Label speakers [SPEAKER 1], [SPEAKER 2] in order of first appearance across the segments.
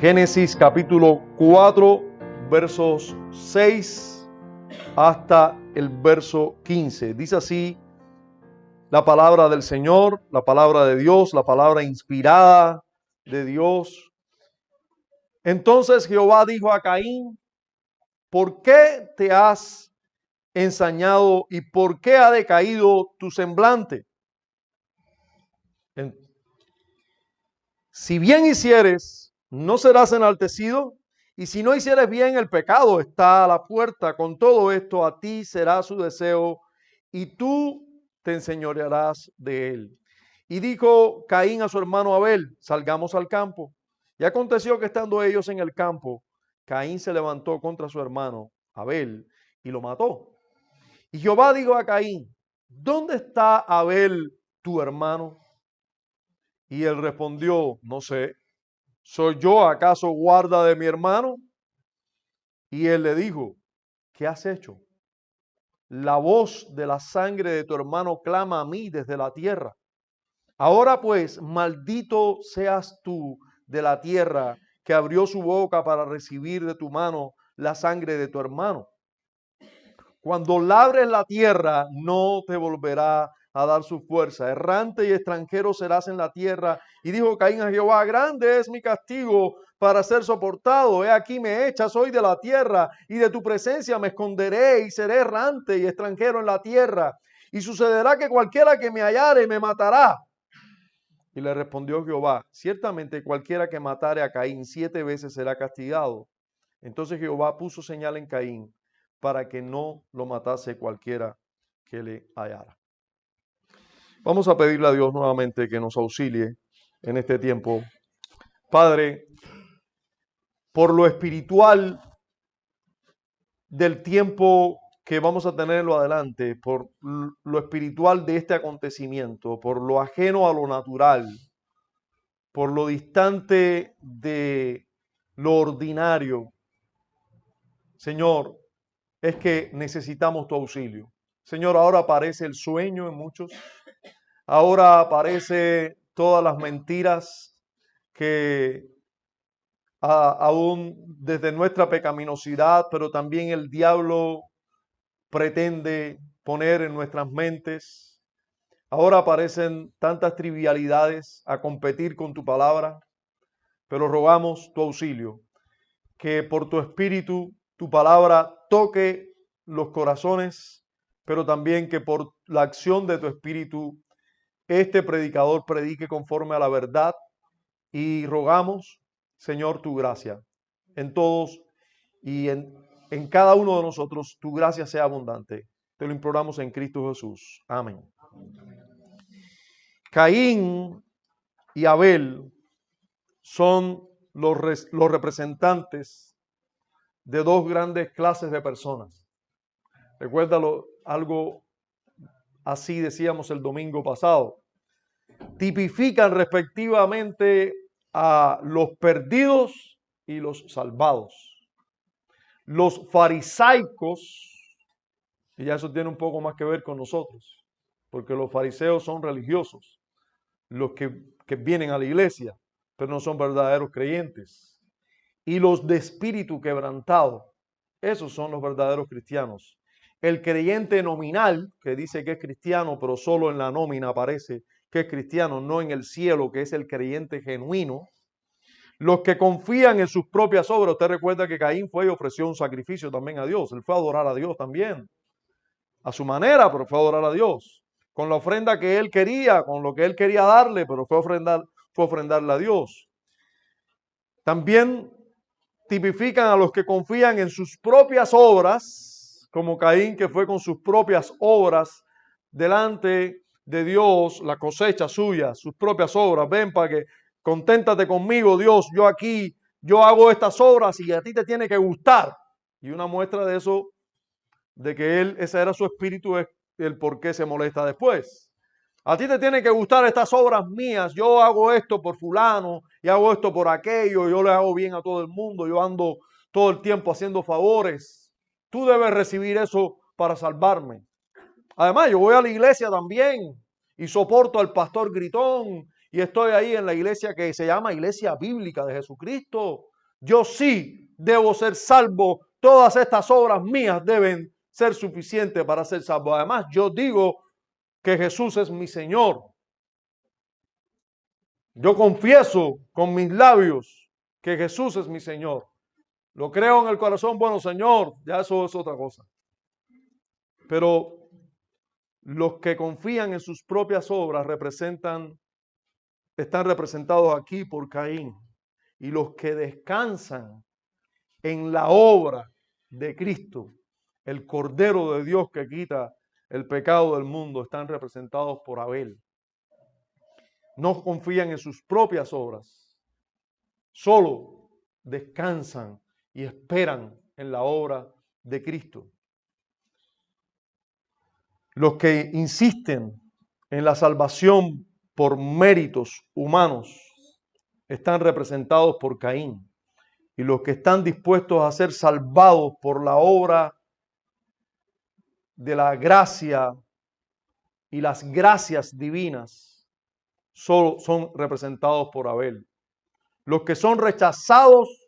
[SPEAKER 1] Génesis capítulo 4, versos 6 hasta el verso 15. Dice así la palabra del Señor, la palabra de Dios, la palabra inspirada de Dios. Entonces Jehová dijo a Caín: ¿por qué te has ensañado y por qué ha decaído tu semblante? Si bien hicieres, no serás enaltecido, y si no hicieres bien, el pecado está a la puerta. Con todo esto, a ti será su deseo, y tú te enseñorearás de él. Y dijo Caín a su hermano Abel: salgamos al campo. Y aconteció que estando ellos en el campo, Caín se levantó contra su hermano Abel y lo mató. Y Jehová dijo a Caín: ¿dónde está Abel tu hermano? Y él respondió: no sé. ¿Soy yo acaso guarda de mi hermano? Y él le dijo: ¿qué has hecho? La voz de la sangre de tu hermano clama a mí desde la tierra. Ahora pues, maldito seas tú de la tierra, que abrió su boca para recibir de tu mano la sangre de tu hermano. Cuando labres la tierra, no te volverá a dar su fuerza. Errante y extranjero serás en la tierra. Y dijo Caín a Jehová: grande es mi castigo para ser soportado. He aquí me echas hoy de la tierra, y de tu presencia me esconderé, y seré errante y extranjero en la tierra. Y sucederá que cualquiera que me hallare me matará. Y le respondió Jehová: ciertamente cualquiera que matare a Caín 7 veces será castigado. Entonces Jehová puso señal en Caín, para que no lo matase cualquiera que le hallara. Vamos a pedirle a Dios nuevamente que nos auxilie en este tiempo. Padre, por lo espiritual del tiempo que vamos a tenerlo adelante, por lo espiritual de este acontecimiento, por lo ajeno a lo natural, por lo distante de lo ordinario, Señor, es que necesitamos tu auxilio. Señor, ahora aparece el sueño en muchos. Ahora aparece todas las mentiras que aún desde nuestra pecaminosidad, pero también el diablo pretende poner en nuestras mentes. Ahora aparecen tantas trivialidades a competir con tu palabra, pero rogamos tu auxilio, que por tu espíritu, tu palabra toque los corazones, pero también que por la acción de tu espíritu este predicador predique conforme a la verdad, y rogamos, Señor, tu gracia en todos y en cada uno de nosotros. Tu gracia sea abundante. Te lo imploramos en Cristo Jesús. Amén. Caín y Abel son los representantes de dos grandes clases de personas. Recuérdalo, algo así decíamos el domingo pasado. Tipifican respectivamente a los perdidos y los salvados. Los farisaicos, y ya eso tiene un poco más que ver con nosotros, porque los fariseos son religiosos, los que vienen a la iglesia, pero no son verdaderos creyentes. Y los de espíritu quebrantado, esos son los verdaderos cristianos. El creyente nominal, que dice que es cristiano, pero solo en la nómina aparece que es cristiano, no en el cielo, que es el creyente genuino. Los que confían en sus propias obras. Usted recuerda que Caín fue y ofreció un sacrificio también a Dios. Él fue a adorar a Dios también, a su manera, pero fue a adorar a Dios, con la ofrenda que él quería, con lo que él quería darle, pero fue a ofrendarle a Dios. También tipifican a los que confían en sus propias obras, como Caín, que fue con sus propias obras delante de Dios, la cosecha suya, sus propias obras. Ven, para que conténtate conmigo, Dios, yo aquí, yo hago estas obras y a ti te tiene que gustar. Y una muestra de eso, de que él, ese era su espíritu, es el por qué se molesta después. A ti te tienen que gustar estas obras mías. Yo hago esto por fulano y hago esto por aquello. Yo le hago bien a todo el mundo. Yo ando todo el tiempo haciendo favores. Tú debes recibir eso para salvarme. Además, yo voy a la iglesia también y soporto al pastor gritón y estoy ahí en la iglesia que se llama Iglesia Bíblica de Jesucristo. Yo sí debo ser salvo. Todas estas obras mías deben ser suficientes para ser salvo. Además, yo digo que Jesús es mi Señor. Yo confieso con mis labios que Jesús es mi Señor. Lo creo en el corazón, bueno, Señor, ya eso es otra cosa. Pero los que confían en sus propias obras están representados aquí por Caín. Y los que descansan en la obra de Cristo, el Cordero de Dios que quita el pecado del mundo, están representados por Abel. No confían en sus propias obras, solo descansan y esperan en la obra de Cristo. Los que insisten en la salvación por méritos humanos están representados por Caín. Y los que están dispuestos a ser salvados por la obra de la gracia y las gracias divinas solo son representados por Abel. Los que son rechazados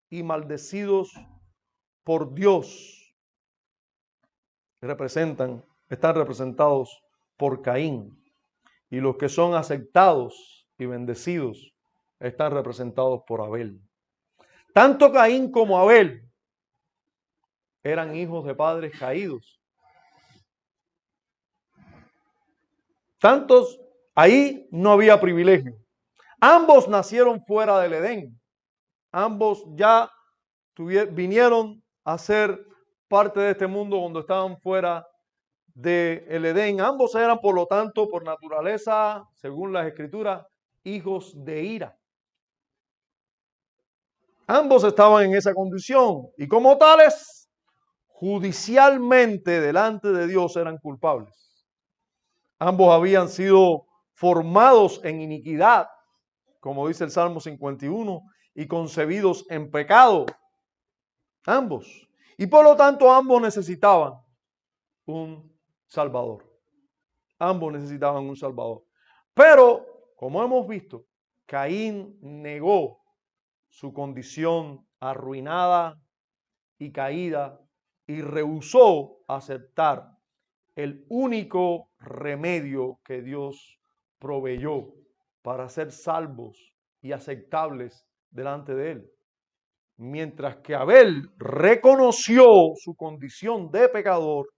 [SPEAKER 1] y maldecidos por Dios están representados por Caín. Y los que son aceptados y bendecidos están representados por Abel. Tanto Caín como Abel eran hijos de padres caídos. Tantos, ahí no había privilegio. Ambos nacieron fuera del Edén. Ambos ya vinieron a ser parte de este mundo cuando estaban fuera del Edén. Ambos eran, por lo tanto, por naturaleza, según las Escrituras, hijos de ira. Ambos estaban en esa condición y como tales, judicialmente delante de Dios eran culpables. Ambos habían sido formados en iniquidad, como dice el Salmo 51, y concebidos en pecado. Ambos. Y por lo tanto, ambos necesitaban un Salvador. Ambos necesitaban un Salvador. Pero, como hemos visto, Caín negó su condición arruinada y caída y rehusó aceptar el único remedio que Dios proveyó para ser salvos y aceptables delante de él. Mientras que Abel reconoció su condición de pecador,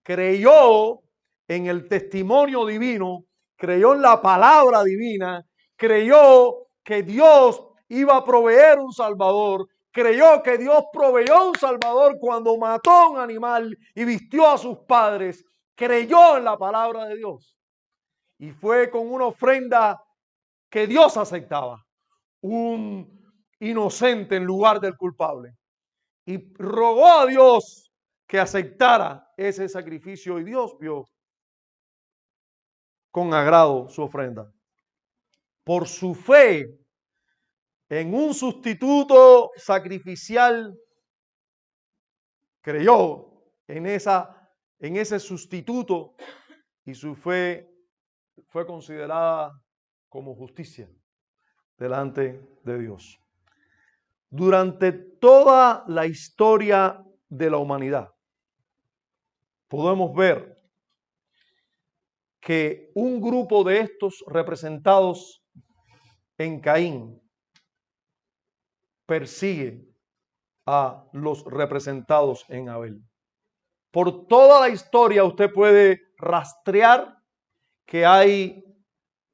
[SPEAKER 1] creyó en el testimonio divino, creyó en la palabra divina, creyó que Dios iba a proveer un Salvador, creyó que Dios proveyó un Salvador cuando mató a un animal y vistió a sus padres, creyó en la palabra de Dios y fue con una ofrenda que Dios aceptaba, un inocente en lugar del culpable, y rogó a Dios que aceptara ese sacrificio y Dios vio con agrado su ofrenda. Por su fe en un sustituto sacrificial, creyó en ese sustituto y su fe fue considerada como justicia delante de Dios. Durante toda la historia de la humanidad, podemos ver que un grupo de estos representados en Caín persigue a los representados en Abel. Por toda la historia usted puede rastrear que hay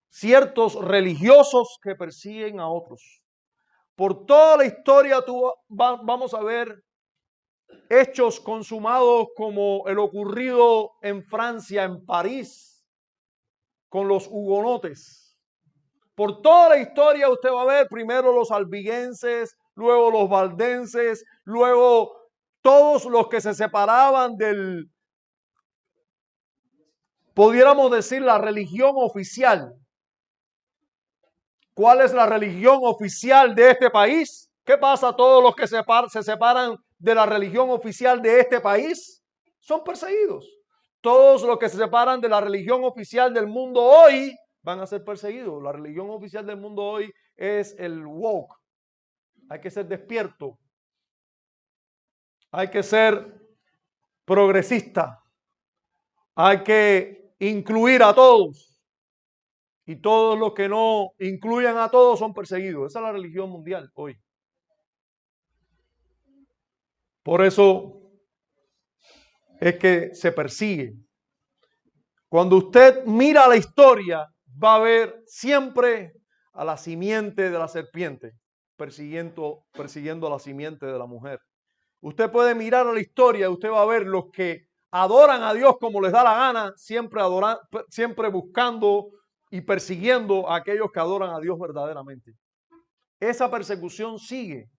[SPEAKER 1] ciertos religiosos que persiguen a otros. Por toda la historia vamos a ver hechos consumados como el ocurrido en Francia, en París, con los hugonotes. Por toda la historia usted va a ver primero los albigenses, luego los valdenses, luego todos los que se separaban pudiéramos decir, la religión oficial. ¿Cuál es la religión oficial de este país? ¿Qué pasa a todos los que se separan de la religión oficial de este país? Son perseguidos. Todos los que se separan de la religión oficial del mundo hoy van a ser perseguidos. La religión oficial del mundo hoy es el woke. Hay que ser despierto. Hay que ser progresista. Hay que incluir a todos. Y todos los que no incluyan a todos son perseguidos. Esa es la religión mundial hoy. Por eso es que se persigue. Cuando usted mira la historia, va a ver siempre a la simiente de la serpiente persiguiendo a la simiente de la mujer. Usted puede mirar a la historia y usted va a ver los que adoran a Dios como les da la gana, siempre buscando y persiguiendo a aquellos que adoran a Dios verdaderamente. Esa persecución sigue.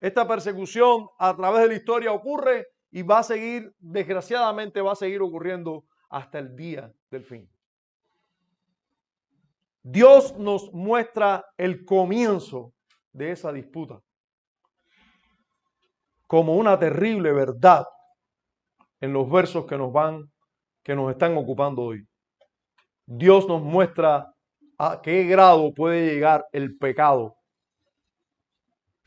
[SPEAKER 1] Esta persecución a través de la historia ocurre y va a seguir, desgraciadamente, va a seguir ocurriendo hasta el día del fin. Dios nos muestra el comienzo de esa disputa como una terrible verdad en los versos que nos están ocupando hoy. Dios nos muestra a qué grado puede llegar el pecado.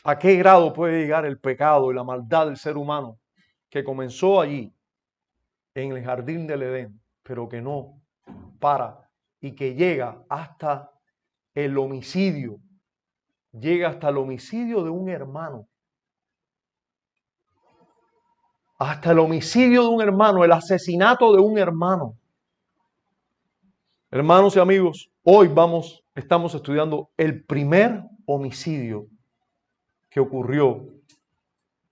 [SPEAKER 1] A qué grado puede llegar el pecado y la maldad del ser humano que comenzó allí en el jardín del Edén, pero que no para y que llega hasta el homicidio. Llega hasta el homicidio de un hermano. Hasta el homicidio de un hermano, el asesinato de un hermano. Hermanos y amigos, hoy estamos estudiando el primer homicidio que ocurrió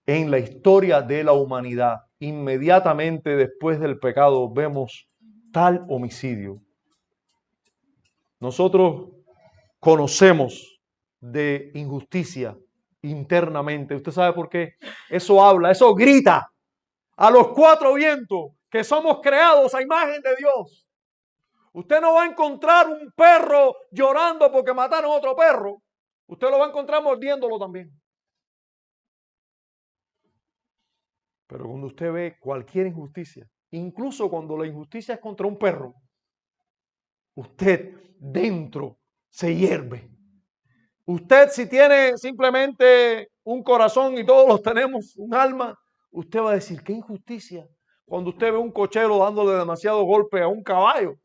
[SPEAKER 1] en la historia de la humanidad. Inmediatamente después del pecado vemos tal homicidio. Nosotros conocemos de injusticia internamente. ¿Usted sabe por qué? Eso habla, eso grita a los cuatro vientos que somos creados a imagen de Dios. Usted no va a encontrar un perro llorando porque mataron a otro perro. Usted lo va a encontrar mordiéndolo también. Pero cuando usted ve cualquier injusticia, incluso cuando la injusticia es contra un perro, usted dentro se hierve. Usted, si tiene simplemente un corazón y todos los tenemos un alma, usted va a decir, qué injusticia. Cuando usted ve un cochero dándole demasiado golpe a un caballo,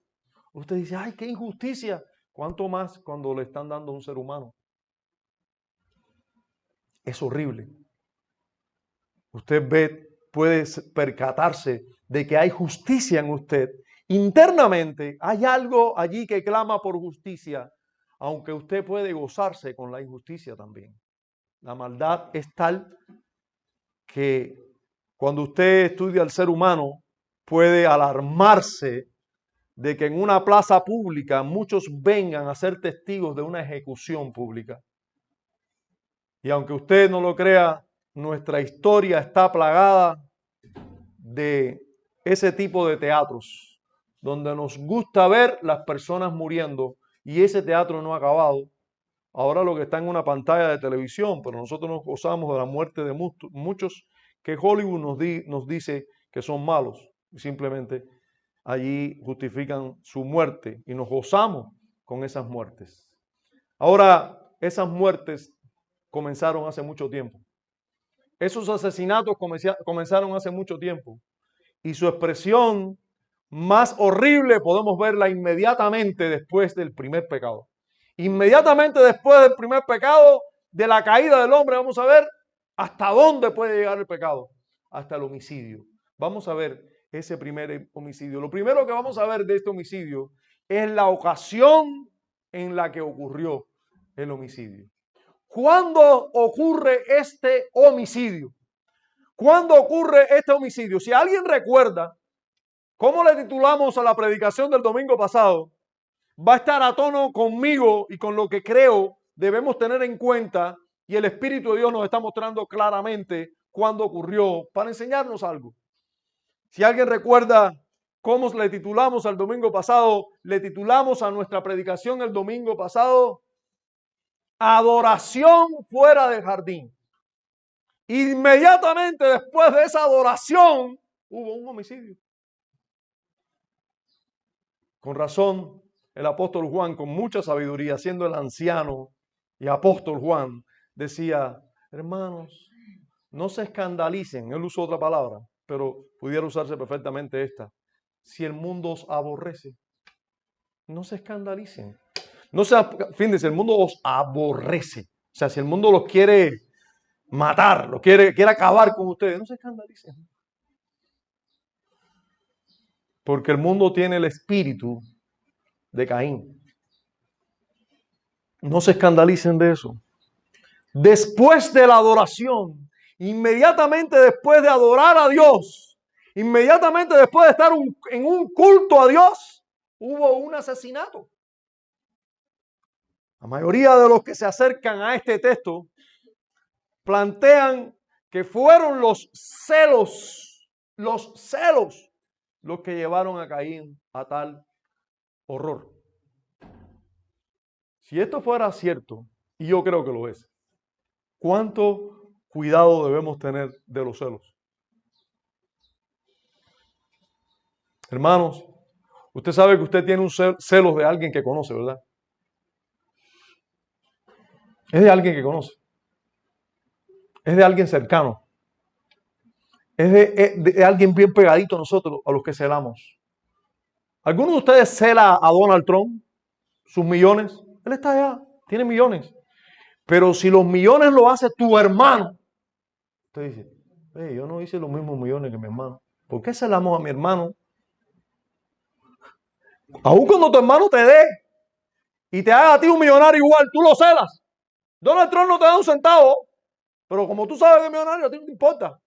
[SPEAKER 1] usted dice, ay, qué injusticia. ¿Cuánto más cuando le están dando a un ser humano? Es horrible. Usted puede percatarse de que hay justicia en usted. Internamente hay algo allí que clama por justicia, aunque usted puede gozarse con la injusticia también. La maldad es tal que cuando usted estudia al ser humano puede alarmarse de que en una plaza pública muchos vengan a ser testigos de una ejecución pública. Y aunque usted no lo crea, nuestra historia está plagada de ese tipo de teatros, donde nos gusta ver las personas muriendo y ese teatro no ha acabado. Ahora lo que está en una pantalla de televisión, pero nosotros nos gozamos de la muerte de muchos que Hollywood nos dice que son malos. Y simplemente allí justifican su muerte y nos gozamos con esas muertes. Ahora, esas muertes comenzaron hace mucho tiempo. Esos asesinatos comenzaron hace mucho tiempo. Y su expresión más horrible podemos verla inmediatamente después del primer pecado. Inmediatamente después del primer pecado, de la caída del hombre, vamos a ver hasta dónde puede llegar el pecado. Hasta el homicidio. Vamos a ver ese primer homicidio. Lo primero que vamos a ver de este homicidio es la ocasión en la que ocurrió el homicidio. ¿Cuándo ocurre este homicidio? ¿Cuándo ocurre este homicidio? Si alguien recuerda cómo le titulamos a la predicación del domingo pasado, va a estar a tono conmigo y con lo que creo debemos tener en cuenta, y el Espíritu de Dios nos está mostrando claramente cuándo ocurrió para enseñarnos algo. Si alguien recuerda cómo le titulamos al domingo pasado, le titulamos a nuestra predicación el domingo pasado, Adoración fuera del jardín. Inmediatamente después de esa adoración hubo un homicidio. Con razón, el apóstol Juan, con mucha sabiduría, siendo el anciano y apóstol Juan, decía, hermanos, no se escandalicen. Él usó otra palabra, pero pudiera usarse perfectamente esta. Si el mundo os aborrece, no se escandalicen. No se, fíjense, el mundo os aborrece. O sea, si el mundo los quiere matar, los quiere acabar con ustedes, no se escandalicen. Porque el mundo tiene el espíritu de Caín. No se escandalicen de eso. Después de la adoración, inmediatamente después de adorar a Dios, inmediatamente después de estar en un culto a Dios, hubo un asesinato. La mayoría de los que se acercan a este texto plantean que fueron los celos los que llevaron a Caín a tal horror. Si esto fuera cierto, y yo creo que lo es, ¿cuánto cuidado debemos tener de los celos? Hermanos, usted sabe que usted tiene un celos de alguien que conoce, ¿verdad? Es de alguien que conoce. Es de alguien cercano. Es de alguien bien pegadito a nosotros, a los que celamos. ¿Alguno de ustedes cela a Donald Trump? Sus millones. Él está allá, tiene millones. Pero si los millones lo hace tu hermano, usted dice, yo no hice los mismos millones que mi hermano. ¿Por qué celamos a mi hermano? Aun cuando tu hermano te dé y te haga a ti un millonario igual, tú lo celas. Donald Trump no te da un centavo, pero como tú sabes que es millonario, a ti no te importa.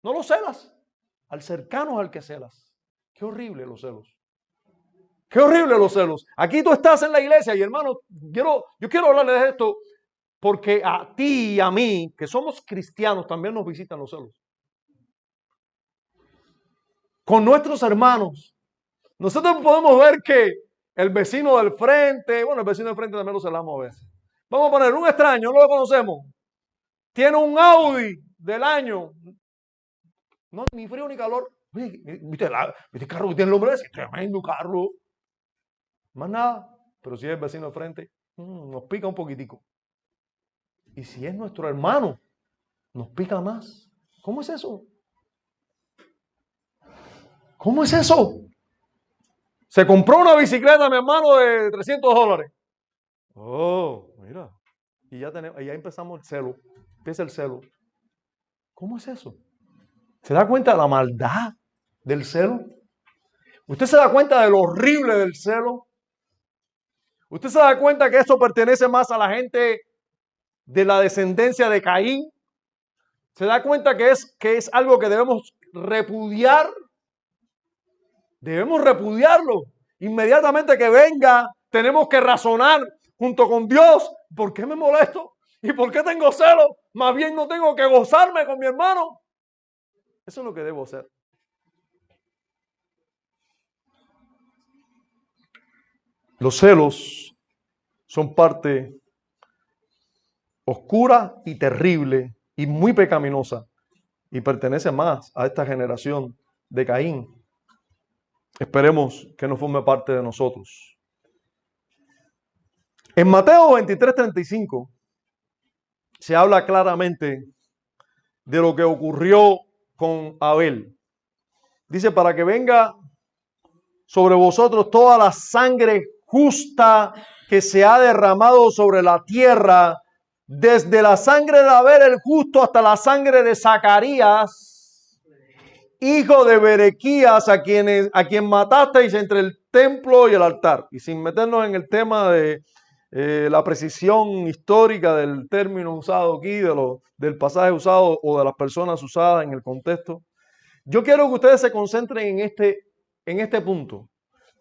[SPEAKER 1] No lo celas. Al cercano es al que celas. Qué horrible los celos. Qué horrible los celos. Aquí tú estás en la iglesia y hermano, yo quiero hablarles de esto porque a ti y a mí, que somos cristianos, también nos visitan los celos. Con nuestros hermanos. Nosotros podemos ver que el vecino del frente, bueno, el vecino del frente también lo celamos a veces. Vamos a poner un extraño, no lo conocemos. Tiene un Audi del año. No, ni frío ni calor. ¿Viste el carro que tiene el hombre ese? Tremendo carro. Más nada. Pero si es el vecino del frente, nos pica un poquitico. Y si es nuestro hermano, nos pica más. ¿Cómo es eso? ¿Cómo es eso? Se compró una bicicleta, mi hermano, de $300. Oh, mira. Y ya empezamos el celo. Empieza el celo. ¿Cómo es eso? ¿Se da cuenta de la maldad del celo? ¿Usted se da cuenta de lo horrible del celo? ¿Usted se da cuenta que esto pertenece más a la gente de la descendencia de Caín? ¿Se da cuenta que es algo que debemos repudiar? Debemos repudiarlo. Inmediatamente que venga, tenemos que razonar junto con Dios. ¿Por qué me molesto? ¿Y por qué tengo celo? Más bien no tengo que gozarme con mi hermano. Eso es lo que debo hacer. Los celos son parte oscura y terrible y muy pecaminosa y pertenece más a esta generación de Caín. Esperemos que no forme parte de nosotros. En Mateo 23:35 se habla claramente de lo que ocurrió con Abel. Dice, para que venga sobre vosotros toda la sangre justa que se ha derramado sobre la tierra, desde la sangre de Abel el justo hasta la sangre de Zacarías, hijo de Berequías, a quien matasteis entre el templo y el altar. Y sin meternos en el tema de la precisión histórica del término usado aquí, del pasaje usado o de las personas usadas en el contexto, yo quiero que ustedes se concentren en este punto.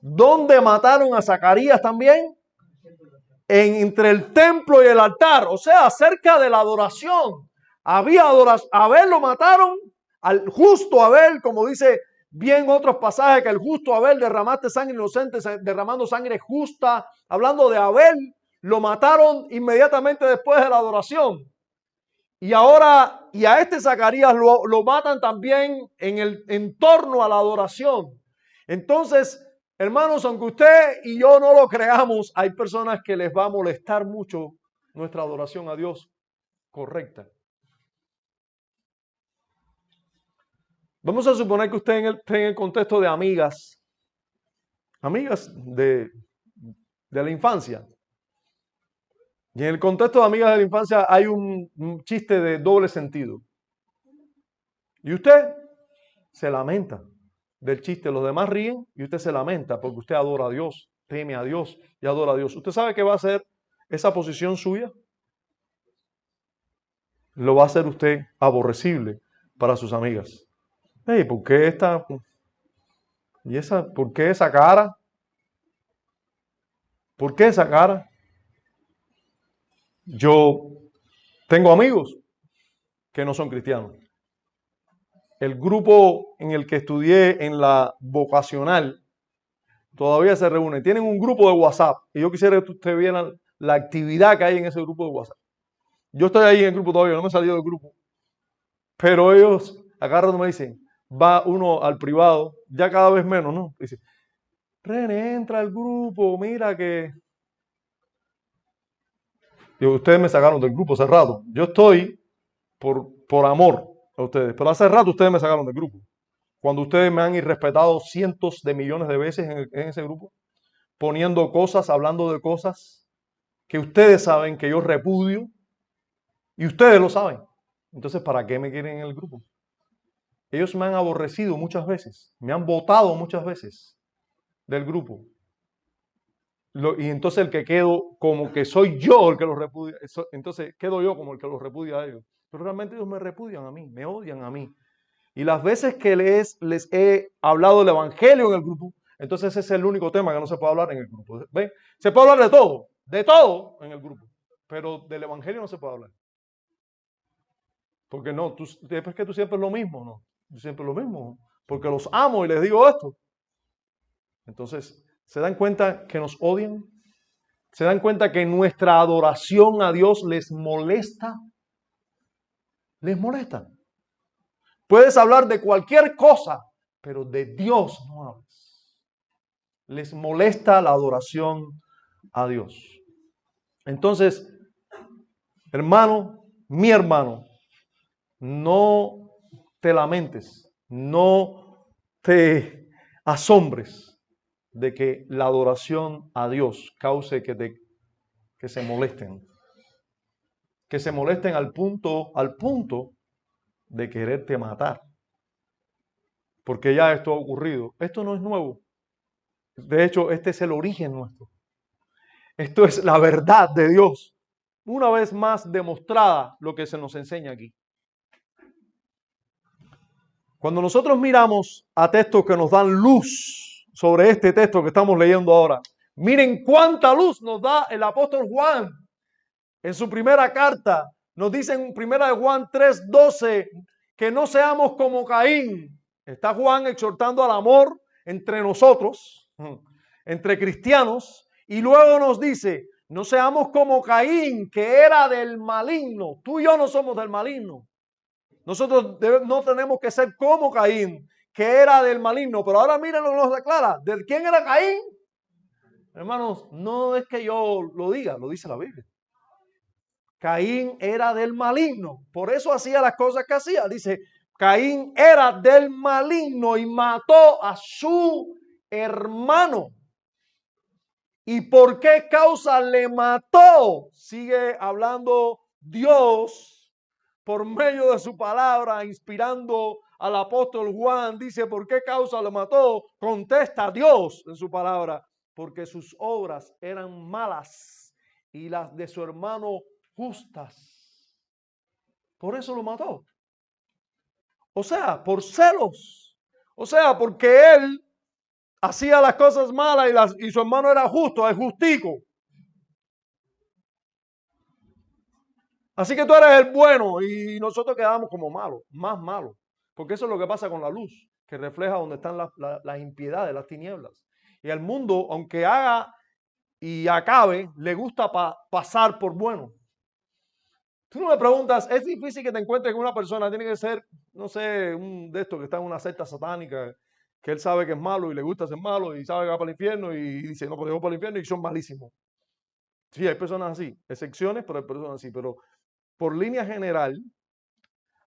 [SPEAKER 1] ¿Dónde mataron a Zacarías también? Entre el templo y el altar, o sea, cerca de la adoración. Había adoración. Abel lo mataron, al justo Abel, como dice bien otros pasajes, que el justo Abel derramaste sangre inocente, derramando sangre justa. Hablando de Abel, lo mataron inmediatamente después de la adoración. Y ahora, y a este Zacarías lo matan también en torno a la adoración. Entonces, Hermanos, aunque usted y yo no lo creamos, hay personas que les va a molestar mucho nuestra adoración a Dios correcta. Vamos a suponer que usted esté en el contexto de amigas de la infancia. Y en el contexto de amigas de la infancia hay un chiste de doble sentido. Y usted se lamenta del chiste, los demás ríen y usted se lamenta porque usted adora a Dios, teme a Dios y adora a Dios. ¿Usted sabe qué va a hacer esa posición suya? Lo va a hacer usted aborrecible para sus amigas. Hey, ¿por qué esta? ¿Y esa? ¿Por qué esa cara? ¿Por qué esa cara? Yo tengo amigos que no son cristianos. El grupo en el que estudié en la vocacional todavía se reúne. Tienen un grupo de WhatsApp y yo quisiera que ustedes vieran la actividad que hay en ese grupo de WhatsApp. Yo estoy ahí en el grupo todavía, no me he salido del grupo. Pero ellos agarran y me dicen, va uno al privado, ya cada vez menos, ¿no? Dice, René, entra al grupo, mira que... Y ustedes me sacaron del grupo hace rato. Yo estoy por amor a ustedes, pero hace rato ustedes me sacaron del grupo. Cuando ustedes me han irrespetado cientos de millones de veces en ese grupo, poniendo cosas, hablando de cosas que ustedes saben que yo repudio y ustedes lo saben. Entonces, ¿para qué me quieren en el grupo? Ellos me han aborrecido muchas veces, me han votado muchas veces del grupo. Y entonces el que quedo como que soy yo el que los repudia, entonces quedo yo como el que los repudia a ellos. Pero realmente ellos me repudian a mí, me odian a mí. Y las veces que les he hablado del evangelio en el grupo, entonces ese es el único tema que no se puede hablar en el grupo. ¿Ven? Se puede hablar de todo en el grupo, pero del evangelio no se puede hablar. Porque no, es que tú siempre es lo mismo, ¿no? Yo siempre es lo mismo, porque los amo y les digo esto. Entonces, ¿se dan cuenta que nos odian? ¿Se dan cuenta que nuestra adoración a Dios les molesta? Les molesta. Puedes hablar de cualquier cosa, pero de Dios no hables. Les molesta la adoración a Dios. Entonces, hermano, mi hermano, no te lamentes, no te asombres de que la adoración a Dios cause que se molesten. Que se molesten al punto de quererte matar. Porque ya esto ha ocurrido. Esto no es nuevo. De hecho, este es el origen nuestro. Esto es la verdad de Dios. Una vez más demostrada lo que se nos enseña aquí. Cuando nosotros miramos a textos que nos dan luz sobre este texto que estamos leyendo ahora, miren cuánta luz nos da el apóstol Juan en su primera carta. Nos dice en 1 Juan 3:12 que no seamos como Caín. Está Juan exhortando al amor entre nosotros, entre cristianos, y luego nos dice, no seamos como Caín, que era del maligno. Tú y yo no somos del maligno. Nosotros no tenemos que ser como Caín, que era del maligno. Pero ahora miren lo que nos declara. ¿De quién era Caín? Hermanos, no es que yo lo diga, lo dice la Biblia. Caín era del maligno. Por eso hacía las cosas que hacía. Dice, Caín era del maligno y mató a su hermano. ¿Y por qué causa le mató? Sigue hablando Dios por medio de su palabra, inspirando al apóstol Juan. Dice, ¿por qué causa le mató? Contesta Dios en su palabra. Porque sus obras eran malas y las de su hermano justas. Por eso lo mató. O sea, por celos. O sea, porque él hacía las cosas malas y su hermano era justo, es justico. Así que tú eres el bueno y nosotros quedamos como malos, más malos. Porque eso es lo que pasa con la luz, que refleja donde están las impiedades, las tinieblas. Y al mundo, aunque haga y acabe, le gusta pasar por bueno. Tú no me preguntas, es difícil que te encuentres con una persona, tiene que ser, no sé, un de estos que está en una secta satánica, que él sabe que es malo y le gusta ser malo y sabe que va para el infierno y dice, no, pues yo voy para el infierno y son malísimos. Sí, hay personas así, excepciones, pero hay personas así. Pero por línea general,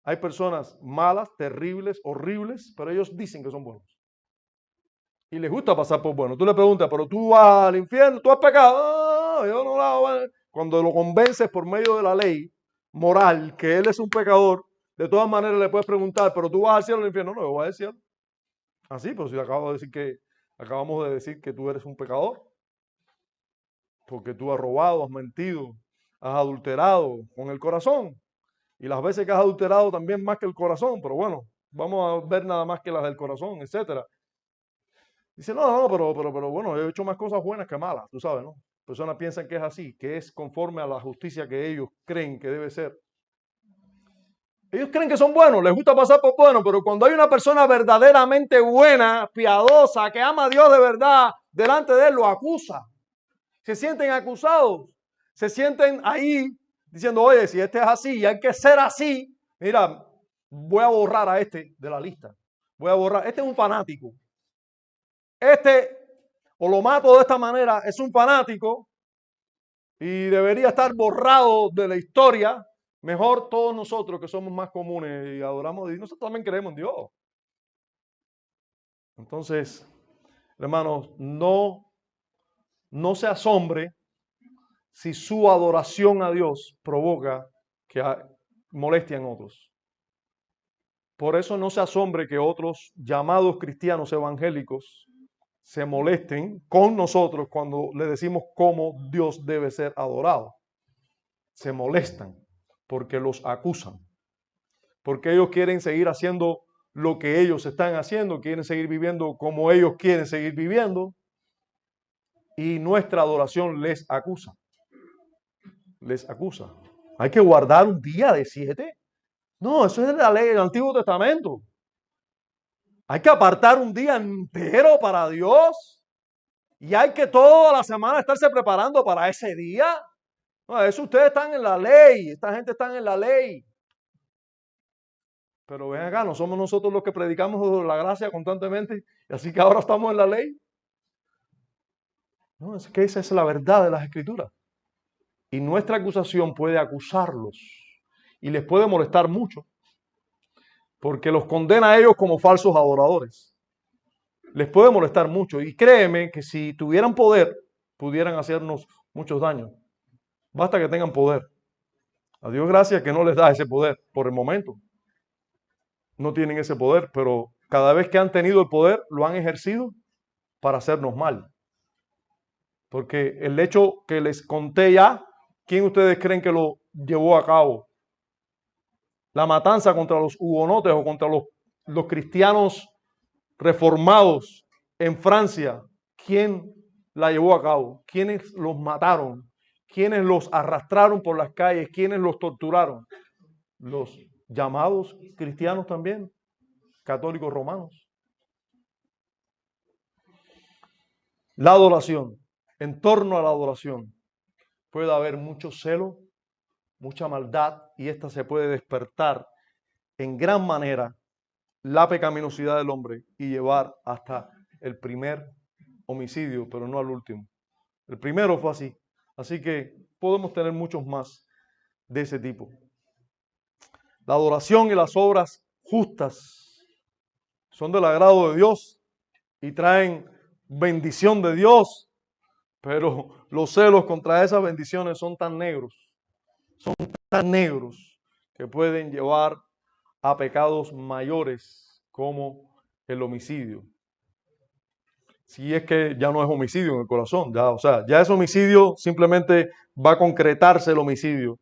[SPEAKER 1] hay personas malas, terribles, horribles, pero ellos dicen que son buenos. Y les gusta pasar por bueno. Tú le preguntas, pero tú vas al infierno, tú has pecado. No, yo no lo hago. Cuando lo convences por medio de la ley moral que él es un pecador, de todas maneras le puedes preguntar, pero tú vas al cielo o al infierno. No, yo voy al cielo. Así, pero si acabamos de decir que tú eres un pecador, porque tú has robado, has mentido, has adulterado con el corazón. Y las veces que has adulterado también más que el corazón, pero bueno, vamos a ver nada más que las del corazón, etcétera. Dice, no, pero bueno, he hecho más cosas buenas que malas, tú sabes, ¿no? Personas piensan que es así, que es conforme a la justicia que ellos creen que debe ser. Ellos creen que son buenos, les gusta pasar por buenos, pero cuando hay una persona verdaderamente buena, piadosa, que ama a Dios de verdad, delante de él lo acusa. Se sienten acusados, se sienten ahí diciendo, oye, si este es así y hay que ser así, mira, voy a borrar a este de la lista. Voy a borrar, este es un fanático. Este, o lo mato de esta manera, es un fanático y debería estar borrado de la historia. Mejor todos nosotros que somos más comunes y adoramos a Dios, nosotros también creemos en Dios. Entonces, hermanos, no se asombre si su adoración a Dios provoca que molestia en otros. Por eso no se asombre que otros llamados cristianos evangélicos se molesten con nosotros cuando le decimos cómo Dios debe ser adorado. Se molestan porque los acusan, porque ellos quieren seguir haciendo lo que ellos están haciendo, quieren seguir viviendo como ellos quieren seguir viviendo, y nuestra adoración les acusa. Les acusa. Hay que guardar un día de 7. No, eso es la ley del Antiguo Testamento. Hay que apartar un día entero para Dios. Y hay que toda la semana estarse preparando para ese día. No, eso ustedes están en la ley. Esta gente está en la ley. Pero ven acá, no somos nosotros los que predicamos la gracia constantemente. Y así que ahora estamos en la ley. No, es que esa es la verdad de las Escrituras. Y nuestra acusación puede acusarlos. Y les puede molestar mucho. Porque los condena a ellos como falsos adoradores. Les puede molestar mucho. Y créeme que si tuvieran poder, pudieran hacernos muchos daños. Basta que tengan poder. A Dios gracias que no les da ese poder por el momento. No tienen ese poder, pero cada vez que han tenido el poder, lo han ejercido para hacernos mal. Porque el hecho que les conté ya, ¿quién ustedes creen que lo llevó a cabo? La matanza contra los hugonotes o contra los cristianos reformados en Francia, ¿quién la llevó a cabo? ¿Quiénes los mataron? ¿Quiénes los arrastraron por las calles? ¿Quiénes los torturaron? Los llamados cristianos también, católicos romanos. La adoración, en torno a la adoración, puede haber mucho celo, mucha maldad, y esta se puede despertar en gran manera la pecaminosidad del hombre y llevar hasta el primer homicidio, pero no al último. El primero fue así. Así que podemos tener muchos más de ese tipo. La adoración y las obras justas son del agrado de Dios y traen bendición de Dios, pero los celos contra esas bendiciones son tan negros que pueden llevar a pecados mayores como el homicidio. Si es que ya no es homicidio en el corazón, ya es homicidio, simplemente va a concretarse el homicidio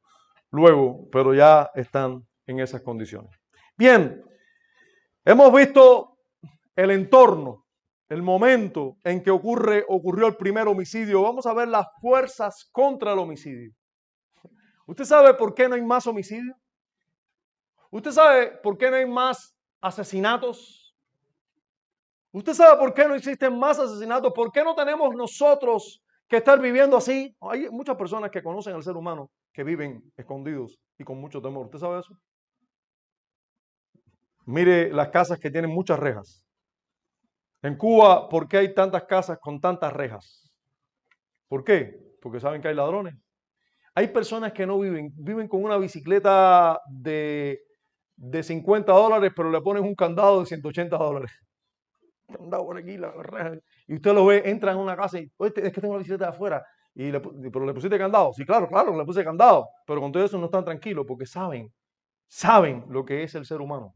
[SPEAKER 1] luego, pero ya están en esas condiciones. Bien, hemos visto el entorno, el momento en que ocurrió el primer homicidio. Vamos a ver las fuerzas contra el homicidio. ¿Usted sabe por qué no hay más homicidio? ¿Usted sabe por qué no hay más asesinatos? ¿Usted sabe por qué no existen más asesinatos? ¿Por qué no tenemos nosotros que estar viviendo así? Hay muchas personas que conocen al ser humano que viven escondidos y con mucho temor. ¿Usted sabe eso? Mire las casas que tienen muchas rejas. En Cuba, ¿por qué hay tantas casas con tantas rejas? ¿Por qué? Porque saben que hay ladrones. Hay personas que no viven con una bicicleta de $50, pero le ponen un candado de $180. Candado por aquí, la reja. Y usted lo ve, entra en una casa y, oye, es que tengo la bicicleta de afuera. Pero le pusiste candado. Sí, claro, claro, le puse candado. Pero con todo eso no están tranquilos porque saben lo que es el ser humano.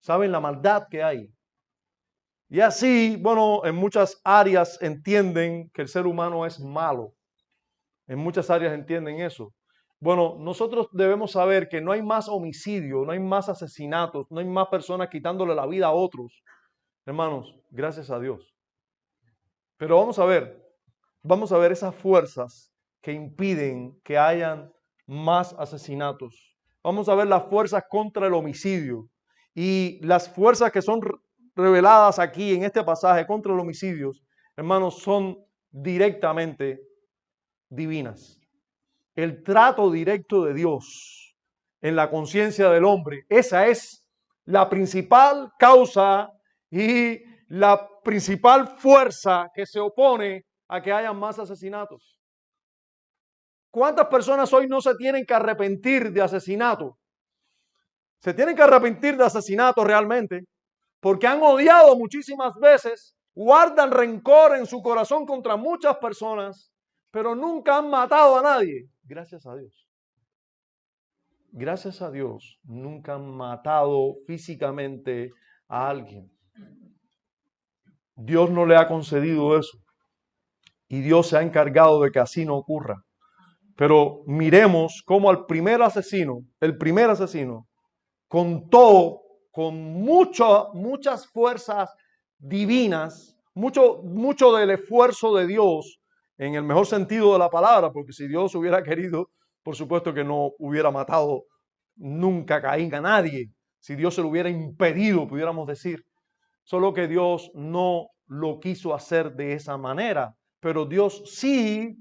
[SPEAKER 1] Saben la maldad que hay. Y así, bueno, en muchas áreas entienden que el ser humano es malo. En muchas áreas entienden eso. Bueno, nosotros debemos saber que no hay más homicidio, no hay más asesinatos, no hay más personas quitándole la vida a otros. Hermanos, gracias a Dios. Pero vamos a ver esas fuerzas que impiden que hayan más asesinatos. Vamos a ver las fuerzas contra el homicidio. Y las fuerzas que son reveladas aquí en este pasaje contra el homicidio, hermanos, son directamente divinas. El trato directo de Dios en la conciencia del hombre, esa es la principal causa y la principal fuerza que se opone a que haya más asesinatos. ¿Cuántas personas hoy no se tienen que arrepentir de asesinato? Se tienen que arrepentir de asesinato realmente porque han odiado muchísimas veces, guardan rencor en su corazón contra muchas personas, pero nunca han matado a nadie. Gracias a Dios. Gracias a Dios, nunca han matado físicamente a alguien. Dios no le ha concedido eso. Y Dios se ha encargado de que así no ocurra. Pero miremos cómo el primer asesino, contó con muchas fuerzas divinas, mucho del esfuerzo de Dios, en el mejor sentido de la palabra, porque si Dios hubiera querido, por supuesto que no hubiera matado nunca Caín a nadie. Si Dios se lo hubiera impedido, pudiéramos decir. Solo que Dios no lo quiso hacer de esa manera. Pero Dios sí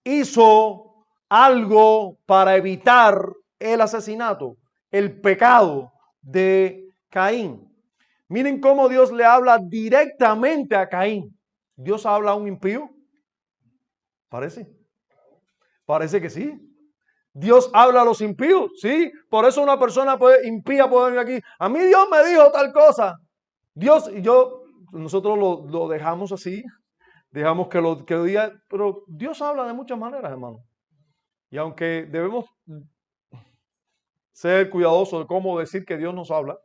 [SPEAKER 1] hizo algo para evitar el asesinato, el pecado de Caín. Miren cómo Dios le habla directamente a Caín. ¿Dios habla a un impío? Parece que sí. Dios habla a los impíos, sí. Por eso una persona impía puede venir aquí. A mí Dios me dijo tal cosa. Dios y nosotros lo dejamos así. Dejamos que lo diga, pero Dios habla de muchas maneras, hermano. Y aunque debemos ser cuidadosos de cómo decir que Dios nos habla,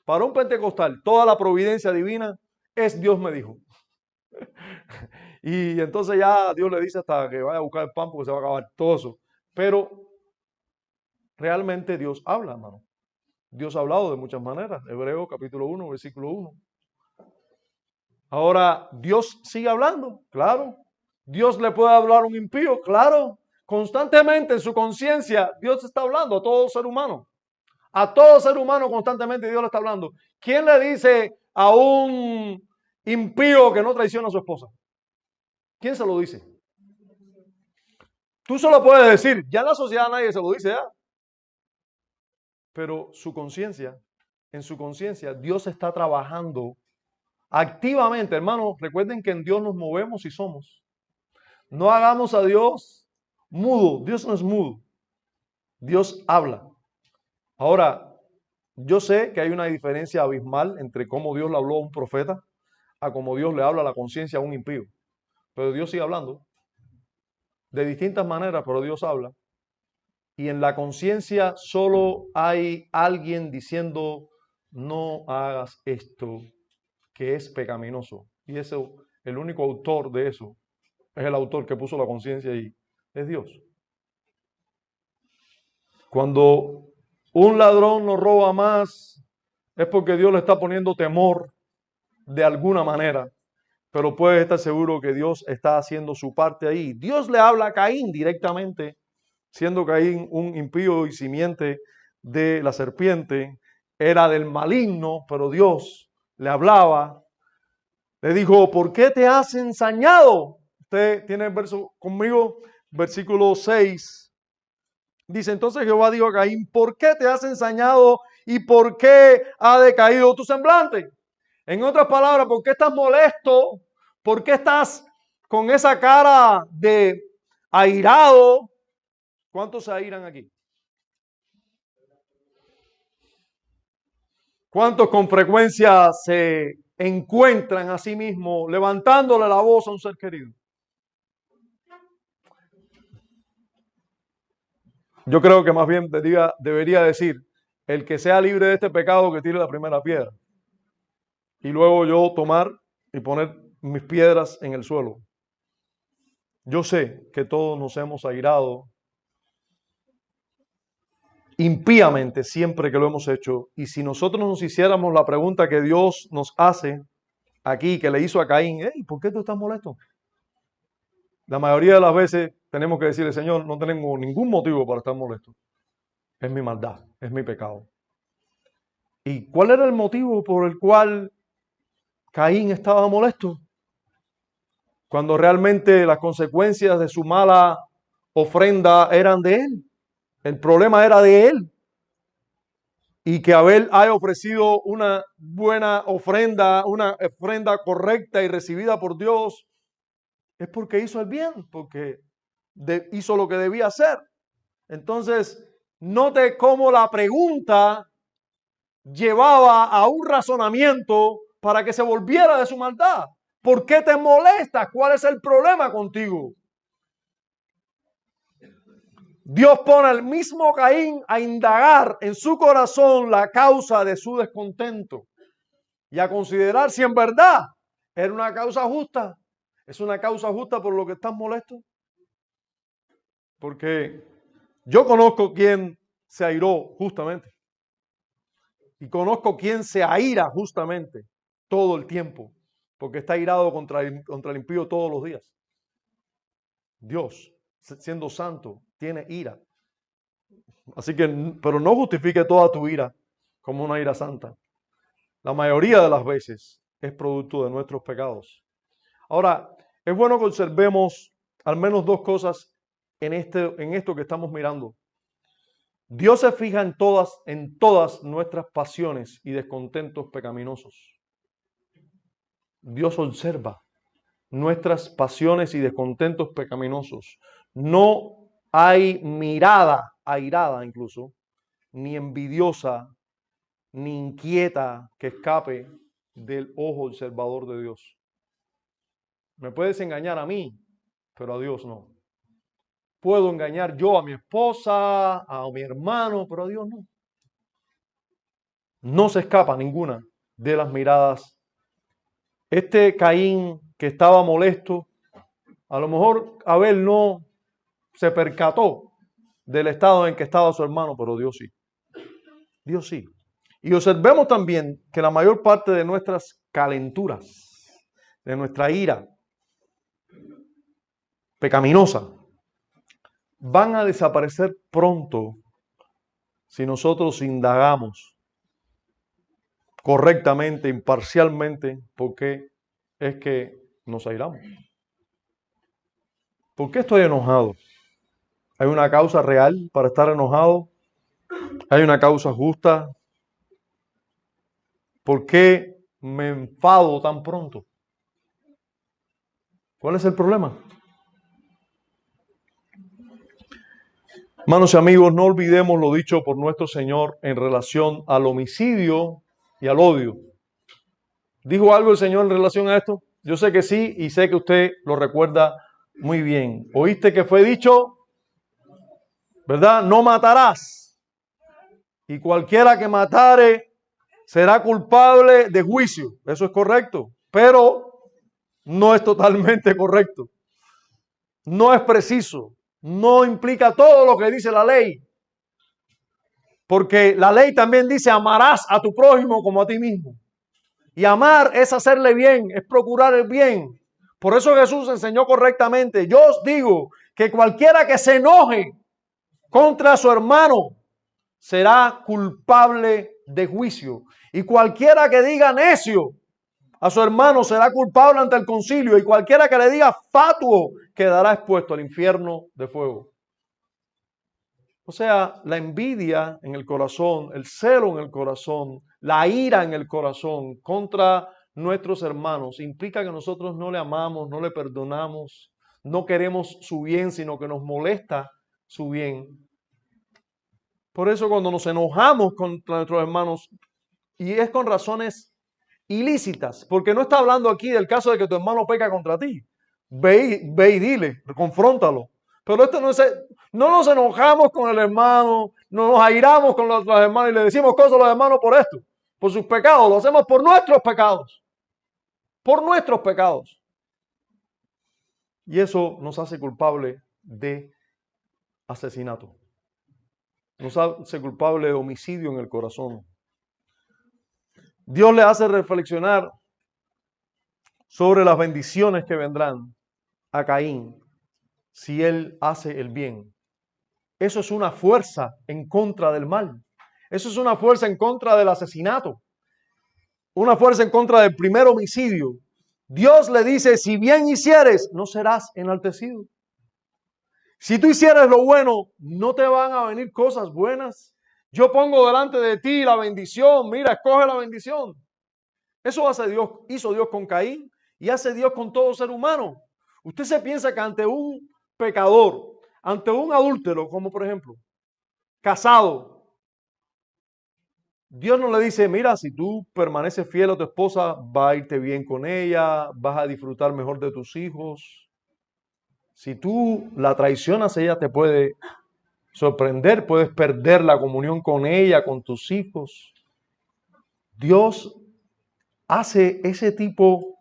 [SPEAKER 1] para un pentecostal, toda la providencia divina es Dios me dijo. Y entonces ya Dios le dice hasta que vaya a buscar el pan porque se va a acabar todo eso. Pero realmente Dios habla, hermano. Dios ha hablado de muchas maneras. Hebreos capítulo 1, versículo 1. Ahora, ¿Dios sigue hablando? Claro. ¿Dios le puede hablar a un impío? Claro. Constantemente en su conciencia, Dios está hablando a todo ser humano. A todo ser humano constantemente Dios le está hablando. ¿Quién le dice a un impío que no traiciona a su esposa? ¿Quién se lo dice? Tú solo puedes decir, ya en la sociedad nadie se lo dice ya. Pero su conciencia, en su conciencia, Dios está trabajando activamente, hermanos. Recuerden que en Dios nos movemos y somos. No hagamos a Dios mudo. Dios no es mudo. Dios habla. Ahora, yo sé que hay una diferencia abismal entre cómo Dios le habló a un profeta a cómo Dios le habla a la conciencia a un impío. Pero Dios sigue hablando de distintas maneras, pero Dios habla. Y en la conciencia solo hay alguien diciendo, no hagas esto, que es pecaminoso. Y eso, el único autor de eso, es el autor que puso la conciencia ahí, es Dios. Cuando un ladrón no roba más, es porque Dios le está poniendo temor de alguna manera. Pero puedes estar seguro que Dios está haciendo su parte ahí. Dios le habla a Caín directamente, siendo Caín un impío y simiente de la serpiente. Era del maligno, pero Dios le hablaba. Le dijo, ¿por qué te has ensañado? Usted tiene el verso conmigo, versículo 6. Dice, entonces Jehová dijo a Caín, ¿por qué te has ensañado y por qué ha decaído tu semblante? En otras palabras, ¿por qué estás molesto? ¿Por qué estás con esa cara de airado? ¿Cuántos se airan aquí? ¿Cuántos con frecuencia se encuentran a sí mismos levantándole la voz a un ser querido? Yo creo que más bien debería decir, el que sea libre de este pecado que tire la primera piedra. Y luego yo tomar y poner mis piedras en el suelo. Yo sé que todos nos hemos airado impíamente siempre que lo hemos hecho. Y si nosotros nos hiciéramos la pregunta que Dios nos hace aquí, que le hizo a Caín, hey, ¿por qué tú estás molesto? La mayoría de las veces tenemos que decirle, Señor, no tenemos ningún motivo para estar molesto. Es mi maldad, es mi pecado. ¿Y cuál era el motivo por el cual Caín estaba molesto? Cuando realmente las consecuencias de su mala ofrenda eran de él. El problema era de él. Y que Abel haya ofrecido una buena ofrenda, una ofrenda correcta y recibida por Dios, es porque hizo el bien, porque hizo lo que debía hacer. Entonces, note cómo la pregunta llevaba a un razonamiento para que se volviera de su maldad. ¿Por qué te molestas? ¿Cuál es el problema contigo? Dios pone al mismo Caín a indagar en su corazón la causa de su descontento y a considerar si en verdad era una causa justa. ¿Es una causa justa por lo que estás molesto? Porque yo conozco quién se airó justamente y conozco quién se aira justamente todo el tiempo, porque está airado contra el impío todos los días. Dios, siendo santo, tiene ira. Así que, pero no justifique toda tu ira como una ira santa. La mayoría de las veces es producto de nuestros pecados. Ahora, es bueno que observemos al menos dos cosas en esto que estamos mirando. Dios se fija en todas nuestras pasiones y descontentos pecaminosos. Dios observa nuestras pasiones y descontentos pecaminosos. No hay mirada airada incluso, ni envidiosa, ni inquieta que escape del ojo observador de Dios. Me puedes engañar a mí, pero a Dios no. Puedo engañar yo a mi esposa, a mi hermano, pero a Dios no. No se escapa ninguna de las miradas. Este Caín que estaba molesto, a lo mejor Abel no se percató del estado en que estaba su hermano, pero Dios sí. Dios sí. Y observemos también que la mayor parte de nuestras calenturas, de nuestra ira pecaminosa, van a desaparecer pronto si nosotros indagamos correctamente, imparcialmente, por qué es que nos airamos. ¿Por qué estoy enojado? ¿Hay una causa real para estar enojado? ¿Hay una causa justa? ¿Por qué me enfado tan pronto? ¿Cuál es el problema? Hermanos y amigos, no olvidemos lo dicho por nuestro Señor en relación al homicidio y al odio. ¿Dijo algo el Señor en relación a esto? Yo sé que sí y sé que usted lo recuerda muy bien. ¿Oíste que fue dicho? ¿Verdad? No matarás. Y cualquiera que matare será culpable de juicio. Eso es correcto, pero no es totalmente correcto. No es preciso. No implica todo lo que dice la ley. Porque la ley también dice amarás a tu prójimo como a ti mismo. Y amar es hacerle bien, es procurar el bien. Por eso Jesús enseñó correctamente. Yo os digo que cualquiera que se enoje contra su hermano será culpable de juicio. Y cualquiera que diga necio a su hermano será culpable ante el concilio. Y cualquiera que le diga fatuo quedará expuesto al infierno de fuego. O sea, la envidia en el corazón, el celo en el corazón, La ira en el corazón contra nuestros hermanos implica que nosotros no le amamos, no le perdonamos, no queremos su bien, sino que nos molesta su bien. Por eso cuando nos enojamos contra nuestros hermanos, y es con razones ilícitas, porque no está hablando aquí del caso de que tu hermano peca contra ti. Ve y dile, confróntalo. Pero esto no es, no nos enojamos con el hermano, no nos airamos con los hermanos y le decimos cosas a los hermanos por esto, por sus pecados. Lo hacemos por nuestros pecados. Por nuestros pecados. Y eso nos hace culpable de asesinato. Nos hace culpable de homicidio en el corazón. Dios le hace reflexionar sobre las bendiciones que vendrán a Caín si él hace el bien. Eso es una fuerza en contra del mal. Eso es una fuerza en contra del asesinato. Una fuerza en contra del primer homicidio. Dios le dice, si bien hicieres, no serás enaltecido. Si tú hicieres lo bueno, no te van a venir cosas buenas. Yo pongo delante de ti la bendición. Mira, escoge la bendición. Eso hace Dios, hizo Dios con Caín y hace Dios con todo ser humano. Usted se piensa que ante un pecador, ante un adúltero, como por ejemplo, casado, Dios no le dice, mira, si tú permaneces fiel a tu esposa, va a irte bien con ella, vas a disfrutar mejor de tus hijos. Si tú la traicionas, ella te puede sorprender, puedes perder la comunión con ella, con tus hijos. Dios hace ese tipo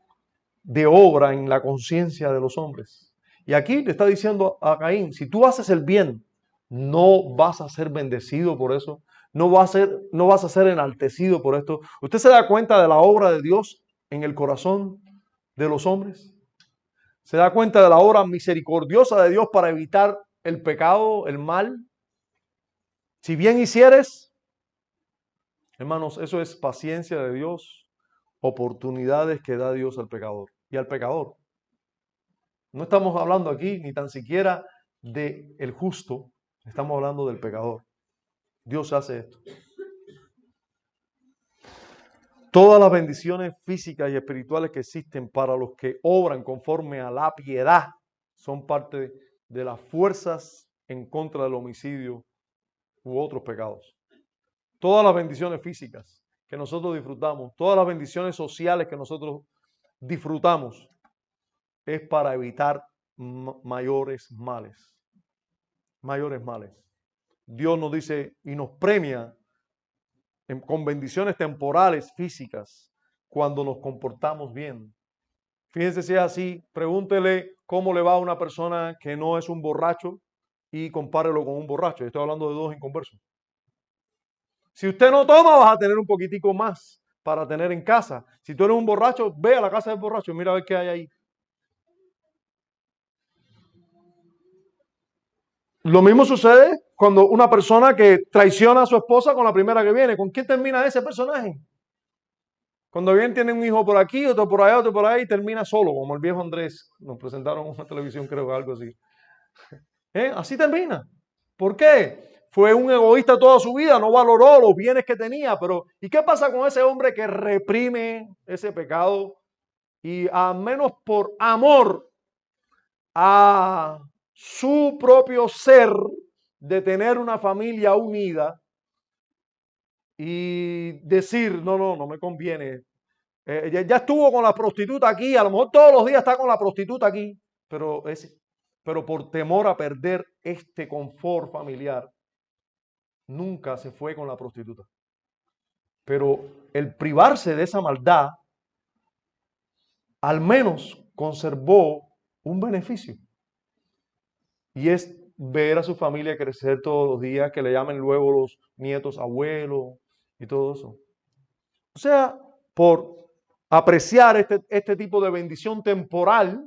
[SPEAKER 1] de obra en la conciencia de los hombres. Y aquí le está diciendo a Caín, si tú haces el bien, no vas a ser bendecido por eso, no vas a ser enaltecido por esto. ¿Usted se da cuenta de la obra de Dios en el corazón de los hombres? ¿Se da cuenta de la obra misericordiosa de Dios para evitar el pecado, el mal? Si bien hicieres, hermanos, eso es paciencia de Dios, oportunidades que da Dios al pecador y al pecador. No estamos hablando aquí ni tan siquiera del justo, estamos hablando del pecador. Dios hace esto. Todas las bendiciones físicas y espirituales que existen para los que obran conforme a la piedad son parte de las fuerzas en contra del homicidio u otros pecados. Todas las bendiciones físicas que nosotros disfrutamos, todas las bendiciones sociales que nosotros disfrutamos, es para evitar mayores males. Mayores males. Dios nos dice y nos premia con bendiciones temporales, físicas, cuando nos comportamos bien. Fíjense si es así, pregúntele cómo le va a una persona que no es un borracho y compárelo con un borracho. Estoy hablando de dos inconversos. Si usted no toma, vas a tener un poquitico más para tener en casa. Si tú eres un borracho, ve a la casa del borracho y mira a ver qué hay ahí. Lo mismo sucede cuando una persona que traiciona a su esposa con la primera que viene. ¿Con quién termina ese personaje? Cuando bien tiene un hijo por aquí, otro por allá, otro por ahí, y termina solo, como el viejo Andrés. Nos presentaron en una televisión, creo que algo así. Así termina. ¿Por qué? Fue un egoísta toda su vida, no valoró los bienes que tenía, pero ¿y qué pasa con ese hombre que reprime ese pecado y al menos por amor a su propio ser de tener una familia unida y decir, no me conviene? Ya estuvo con la prostituta aquí, a lo mejor todos los días está con la prostituta aquí, pero por temor a perder este confort familiar, nunca se fue con la prostituta. Pero el privarse de esa maldad, al menos conservó un beneficio. Y es ver a su familia crecer todos los días, que le llamen luego los nietos abuelos y todo eso. O sea, por apreciar este tipo de bendición temporal,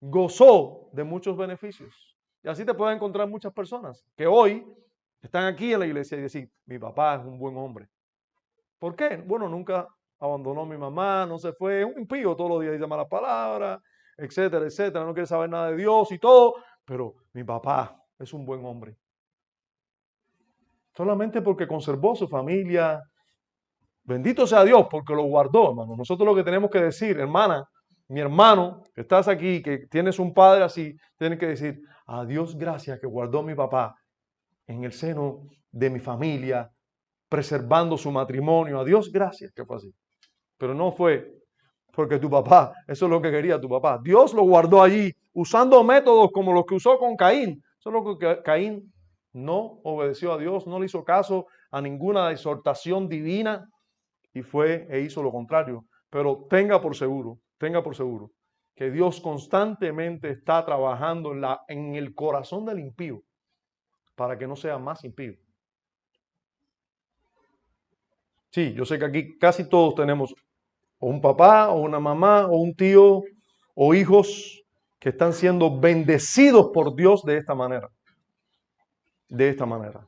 [SPEAKER 1] gozó de muchos beneficios. Y así te puedes encontrar muchas personas que hoy están aquí en la iglesia y decir, mi papá es un buen hombre. ¿Por qué? Bueno, nunca abandonó a mi mamá, no se fue, es un impío, todos los días dice malas palabras, etcétera, etcétera, no quiere saber nada de Dios y todo, pero mi papá es un buen hombre. Solamente porque conservó su familia, Bendito sea Dios porque lo guardó, hermano. Nosotros lo que tenemos que decir, hermana, mi hermano, que estás aquí, que tienes un padre así, tienes que decir, a Dios gracias que guardó a mi papá en el seno de mi familia, preservando su matrimonio. A Dios gracias que fue así. Pero no fue porque tu papá, eso es lo que quería tu papá. Dios lo guardó allí usando métodos como los que usó con Caín. Eso es lo que Caín no obedeció a Dios, no le hizo caso a ninguna exhortación divina y fue e hizo lo contrario. Pero tenga por seguro que Dios constantemente está trabajando en el corazón del impío para que no sea más impío. Sí, yo sé que aquí casi todos tenemos o un papá, o una mamá, o un tío, o hijos que están siendo bendecidos por Dios de esta manera. De esta manera.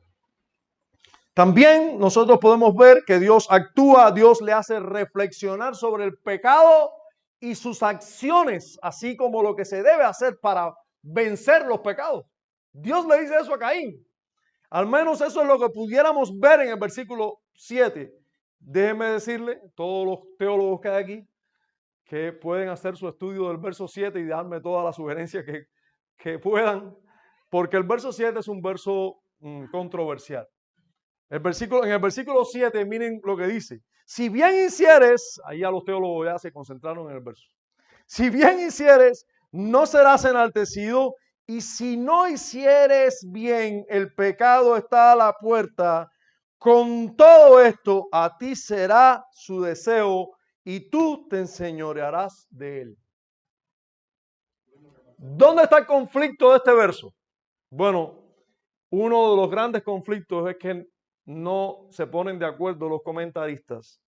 [SPEAKER 1] También nosotros podemos ver que Dios actúa, Dios le hace reflexionar sobre el pecado y sus acciones, así como lo que se debe hacer para vencer los pecados. Dios le dice eso a Caín. Al menos eso es lo que pudiéramos ver en el versículo 7. Déjenme decirle, todos los teólogos que hay aquí, que pueden hacer su estudio del verso 7 y darme todas las sugerencias que puedan, porque el verso 7 es un verso controversial. En el versículo 7, miren lo que dice. Si bien hicieres, ahí a los teólogos ya se concentraron en el verso. Si bien hicieres, no serás enaltecido, y si no hicieres bien, el pecado está a la puerta. Con todo esto, a ti será su deseo, y tú te enseñorearás de él. ¿Dónde está el conflicto de este verso? Bueno, uno de los grandes conflictos es que no se ponen de acuerdo los comentaristas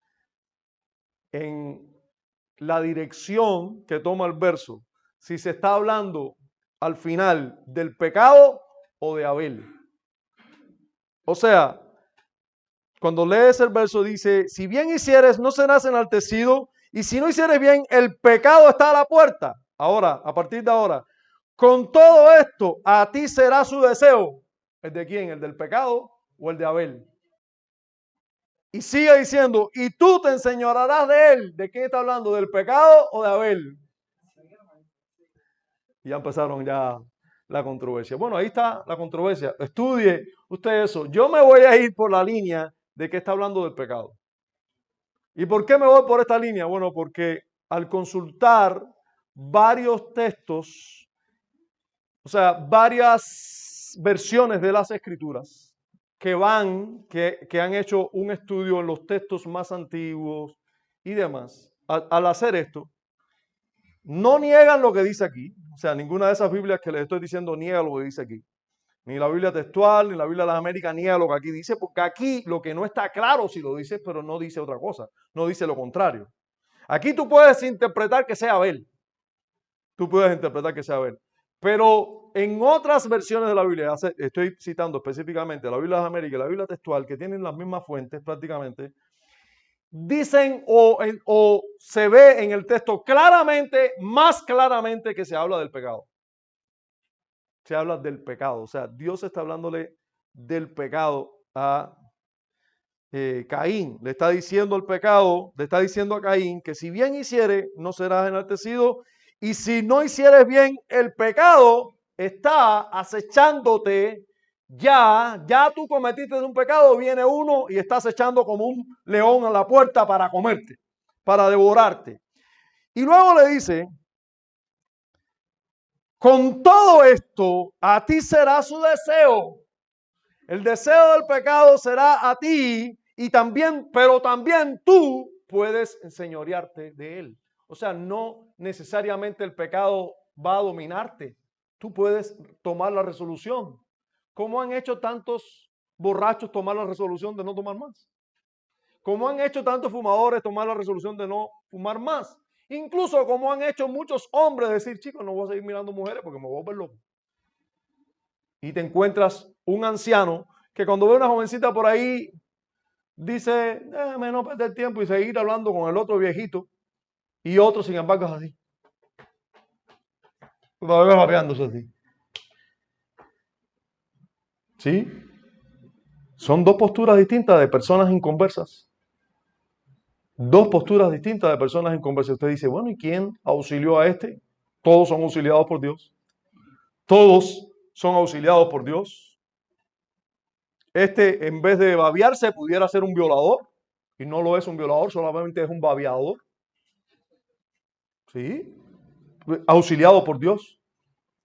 [SPEAKER 1] en la dirección que toma el verso, si se está hablando al final del pecado o de Abel. O sea, cuando lees el verso dice, si bien hicieres, no serás enaltecido, y si no hicieres bien, el pecado está a la puerta. Ahora, a partir de ahora, con todo esto, a ti será su deseo. ¿El de quién? ¿El del pecado o el de Abel? Y sigue diciendo, y tú te enseñorearás de él. ¿De quién está hablando? ¿Del pecado o de Abel? Y ya empezaron la controversia. Bueno, ahí está la controversia. Estudie usted eso. Yo me voy a ir por la línea de que está hablando del pecado. ¿Y por qué me voy por esta línea? Bueno, porque al consultar varios textos, o sea, varias versiones de las escrituras que han hecho un estudio en los textos más antiguos y demás, al hacer esto, no niegan lo que dice aquí. O sea, ninguna de esas Biblias que les estoy diciendo niega lo que dice aquí. Ni la Biblia textual, ni la Biblia de las Américas niega lo que aquí dice, porque aquí lo que no está claro si lo dice, pero no dice otra cosa, no dice lo contrario. Aquí tú puedes interpretar que sea Abel. Tú puedes interpretar que sea Abel. Pero en otras versiones de la Biblia, estoy citando específicamente la Biblia de las Américas y la Biblia textual, que tienen las mismas fuentes prácticamente, dicen o se ve en el texto claramente, más claramente que se habla del pecado. Se habla del pecado, o sea, Dios está hablándole del pecado a Caín. Le está diciendo el pecado, le está diciendo a Caín que si bien hiciere, no serás enaltecido, y si no hicieres bien, el pecado está acechándote. Ya tú cometiste un pecado, viene uno y está acechando como un león a la puerta para comerte, para devorarte. Y luego le dice, con todo esto, a ti será su deseo. El deseo del pecado será a ti y también, pero también tú puedes enseñorearte de él. O sea, no necesariamente el pecado va a dominarte. Tú puedes tomar la resolución. ¿Cómo han hecho tantos borrachos tomar la resolución de no tomar más? ¿Cómo han hecho tantos fumadores tomar la resolución de no fumar más? Incluso como han hecho muchos hombres decir, chicos, no voy a seguir mirando mujeres porque me voy a volver loco. Y te encuentras un anciano que cuando ve una jovencita por ahí dice, déjame no perder tiempo y seguir hablando con el otro viejito. Y otro, sin embargo, es así. Todavía vapeándose así. ¿Sí? Son dos posturas distintas de personas inconversas. Dos posturas distintas de personas en conversación. Usted dice, bueno, ¿y quién auxilió a este? Todos son auxiliados por Dios. Todos son auxiliados por Dios. Este, en vez de babiarse, pudiera ser un violador. Y no lo es un violador, solamente es un babiador. ¿Sí? Auxiliado por Dios.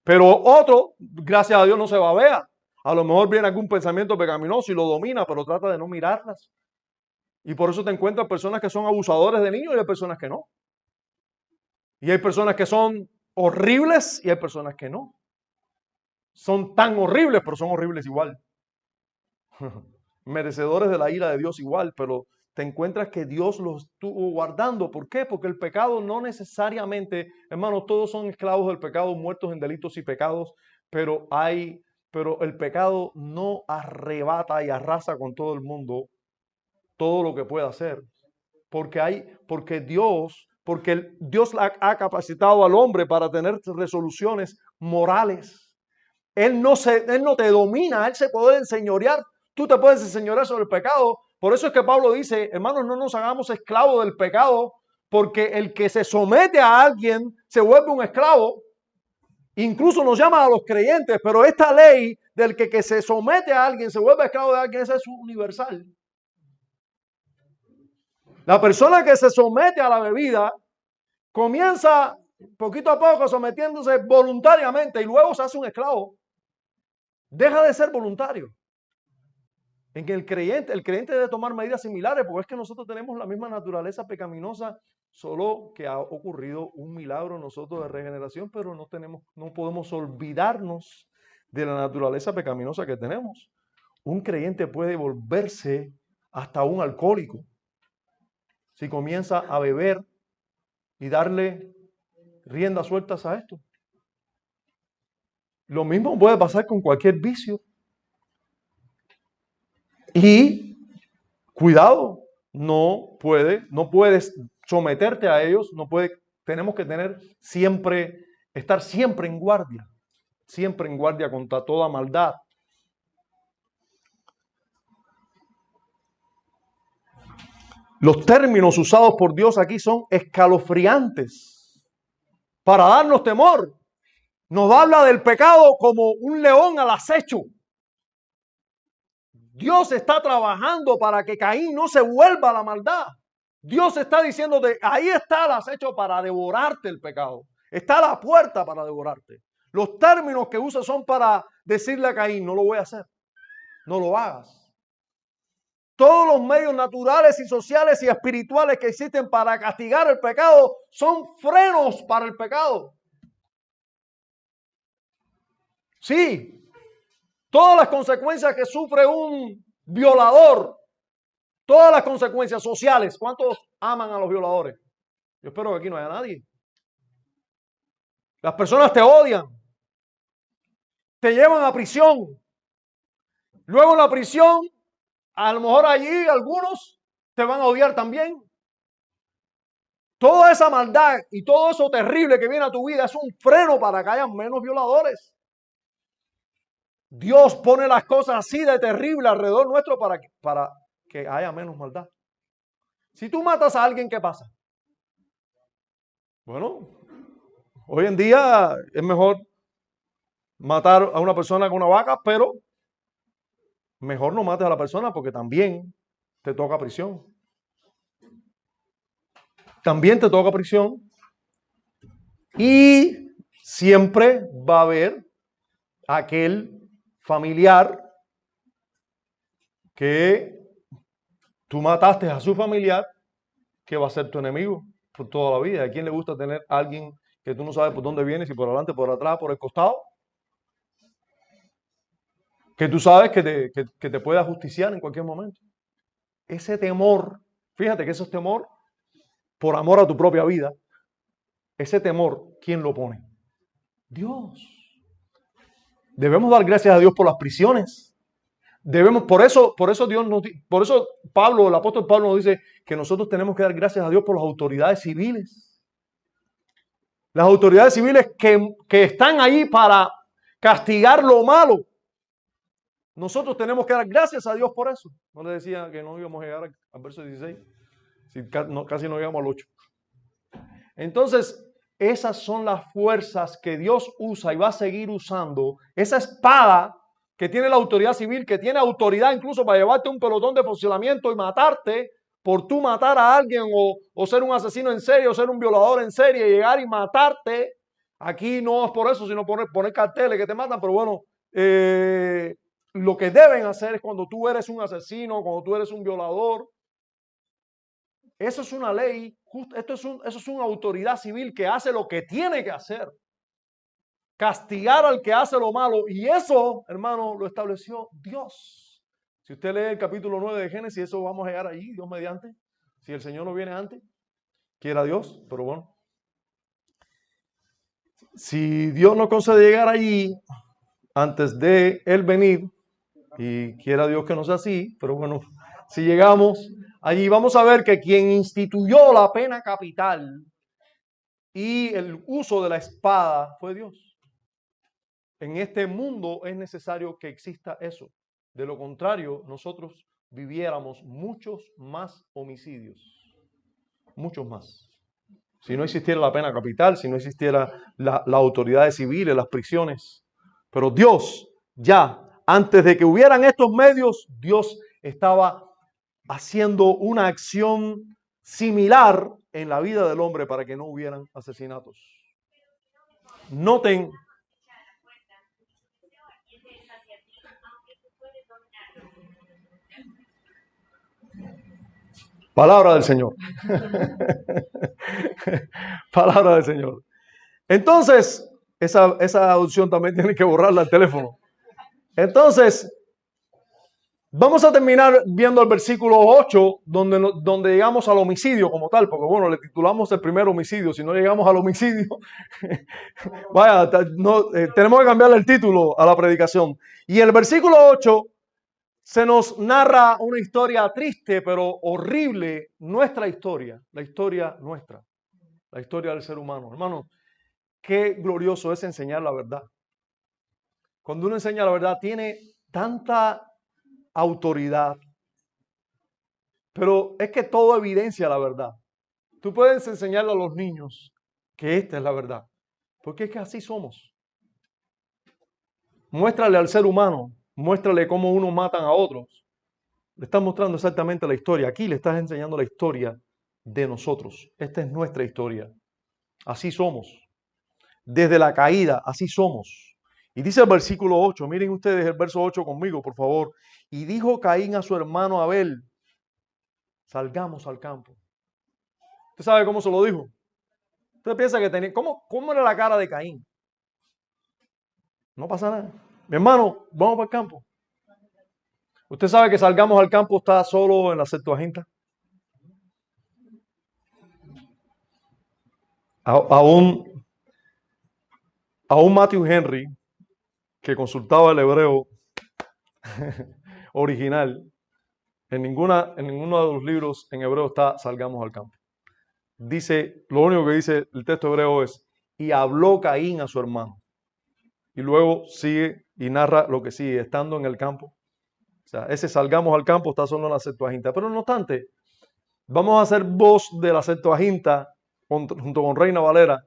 [SPEAKER 1] Pero otro, gracias a Dios, no se babea. A lo mejor viene algún pensamiento pecaminoso y lo domina, pero trata de no mirarlas. Y por eso te encuentras personas que son abusadores de niños y hay personas que no. Y hay personas que son horribles y hay personas que no. Son tan horribles, pero son horribles igual. Merecedores de la ira de Dios igual, pero te encuentras que Dios los estuvo guardando. ¿Por qué? Porque el pecado no necesariamente, hermanos, todos son esclavos del pecado, muertos en delitos y pecados, pero el pecado no arrebata y arrasa con todo el mundo todo lo que pueda hacer. Porque Dios ha capacitado al hombre para tener resoluciones morales. Él no te domina, Él se puede enseñorear. Tú te puedes enseñorear sobre el pecado. Por eso es que Pablo dice, hermanos, no nos hagamos esclavos del pecado, porque el que se somete a alguien se vuelve un esclavo. Incluso nos llama a los creyentes, pero esta ley del que se somete a alguien se vuelve esclavo de alguien, esa es universal. La persona que se somete a la bebida comienza poquito a poco sometiéndose voluntariamente y luego se hace un esclavo. Deja de ser voluntario. En que el creyente debe tomar medidas similares, porque es que nosotros tenemos la misma naturaleza pecaminosa, solo que ha ocurrido un milagro nosotros de regeneración, pero no podemos olvidarnos de la naturaleza pecaminosa que tenemos. Un creyente puede volverse hasta un alcohólico si comienza a beber y darle riendas sueltas a esto. Lo mismo puede pasar con cualquier vicio. Y cuidado, no puedes someterte a ellos, tenemos que estar siempre en guardia contra toda maldad. Los términos usados por Dios aquí son escalofriantes para darnos temor. Nos habla del pecado como un león al acecho. Dios está trabajando para que Caín no se vuelva a la maldad. Dios está diciéndote, ahí está el acecho para devorarte el pecado. Está la puerta para devorarte. Los términos que usa son para decirle a Caín, no lo voy a hacer, no lo hagas. Todos los medios naturales y sociales y espirituales que existen para castigar el pecado son frenos para el pecado. Sí, todas las consecuencias que sufre un violador, todas las consecuencias sociales. ¿Cuántos aman a los violadores? Yo espero que aquí no haya nadie. Las personas te odian, te llevan a prisión. Luego en la prisión, a lo mejor allí algunos te van a odiar también. Toda esa maldad y todo eso terrible que viene a tu vida es un freno para que haya menos violadores. Dios pone las cosas así de terrible alrededor nuestro para que haya menos maldad. Si tú matas a alguien, ¿qué pasa? Bueno, hoy en día es mejor matar a una persona con una vaca, pero mejor no mates a la persona porque también te toca prisión. También te toca prisión y siempre va a haber aquel familiar que tú mataste a su familiar que va a ser tu enemigo por toda la vida. ¿A quién le gusta tener a alguien que tú no sabes por dónde viene, si por adelante, por atrás, por el costado? Que tú sabes que te puede ajusticiar en cualquier momento. Ese temor, fíjate que ese es temor por amor a tu propia vida. Ese temor, ¿quién lo pone? Dios. Debemos dar gracias a Dios por las prisiones. Por eso Pablo, el apóstol Pablo nos dice que nosotros tenemos que dar gracias a Dios por las autoridades civiles. Las autoridades civiles que están ahí para castigar lo malo. Nosotros tenemos que dar gracias a Dios por eso. No le decía que no íbamos a llegar al verso 16. Casi no llegamos al 8. Entonces, esas son las fuerzas que Dios usa y va a seguir usando. Esa espada que tiene la autoridad civil, que tiene autoridad incluso para llevarte un pelotón de fusilamiento y matarte por tú matar a alguien o ser un asesino en serie o ser un violador en serie, llegar y matarte. Aquí no es por eso, sino poner carteles que te matan, pero bueno, lo que deben hacer es cuando tú eres un asesino, cuando tú eres un violador. Eso es una ley, eso es una autoridad civil que hace lo que tiene que hacer. Castigar al que hace lo malo. Y eso, hermano, lo estableció Dios. Si usted lee el capítulo 9 de Génesis, eso vamos a llegar allí, Dios mediante. Si el Señor no viene antes, quiera Dios, pero bueno. Si Dios nos concede llegar allí antes de Él venir, y quiera Dios que no sea así, pero bueno, si llegamos allí, vamos a ver que quien instituyó la pena capital y el uso de la espada fue Dios. En este mundo es necesario que exista eso. De lo contrario, nosotros viviéramos muchos más homicidios. Muchos más. Si no existiera la pena capital, si no existiera la autoridad civil, las prisiones. Pero Dios, ya, antes de que hubieran estos medios, Dios estaba haciendo una acción similar en la vida del hombre para que no hubieran asesinatos. Noten. Palabra del Señor. Palabra del Señor. Entonces, esa opción también tiene que borrarla al teléfono. Entonces, vamos a terminar viendo el versículo 8, donde llegamos al homicidio como tal, porque bueno, le titulamos el primer homicidio. Si no llegamos al homicidio, vaya, tenemos que cambiarle el título a la predicación. Y el versículo 8 se nos narra una historia triste, pero horrible, nuestra historia, la historia nuestra, la historia del ser humano. Hermano, qué glorioso es enseñar la verdad. Cuando uno enseña la verdad, tiene tanta autoridad, pero es que todo evidencia la verdad. Tú puedes enseñarle a los niños que esta es la verdad, porque es que así somos. Muéstrale al ser humano, muéstrale cómo unos matan a otros. Le estás mostrando exactamente la historia. Aquí le estás enseñando la historia de nosotros. Esta es nuestra historia. Así somos. Desde la caída, así somos. Y dice el versículo 8, miren ustedes el verso 8 conmigo, por favor. Y dijo Caín a su hermano Abel, salgamos al campo. ¿Usted sabe cómo se lo dijo? ¿Usted piensa que tenía... ¿Cómo era la cara de Caín? No pasa nada. Mi hermano, vamos para el campo. ¿Usted sabe que salgamos al campo está solo en la Septuaginta? Aún Matthew Henry, que consultaba el hebreo original, en ninguno de los libros en hebreo está salgamos al campo. Dice, lo único que dice el texto hebreo es, y habló Caín a su hermano. Y luego sigue y narra lo que sigue, estando en el campo. O sea, ese salgamos al campo está solo en la Septuaginta. Pero no obstante, vamos a hacer voz de la Septuaginta junto con Reina Valera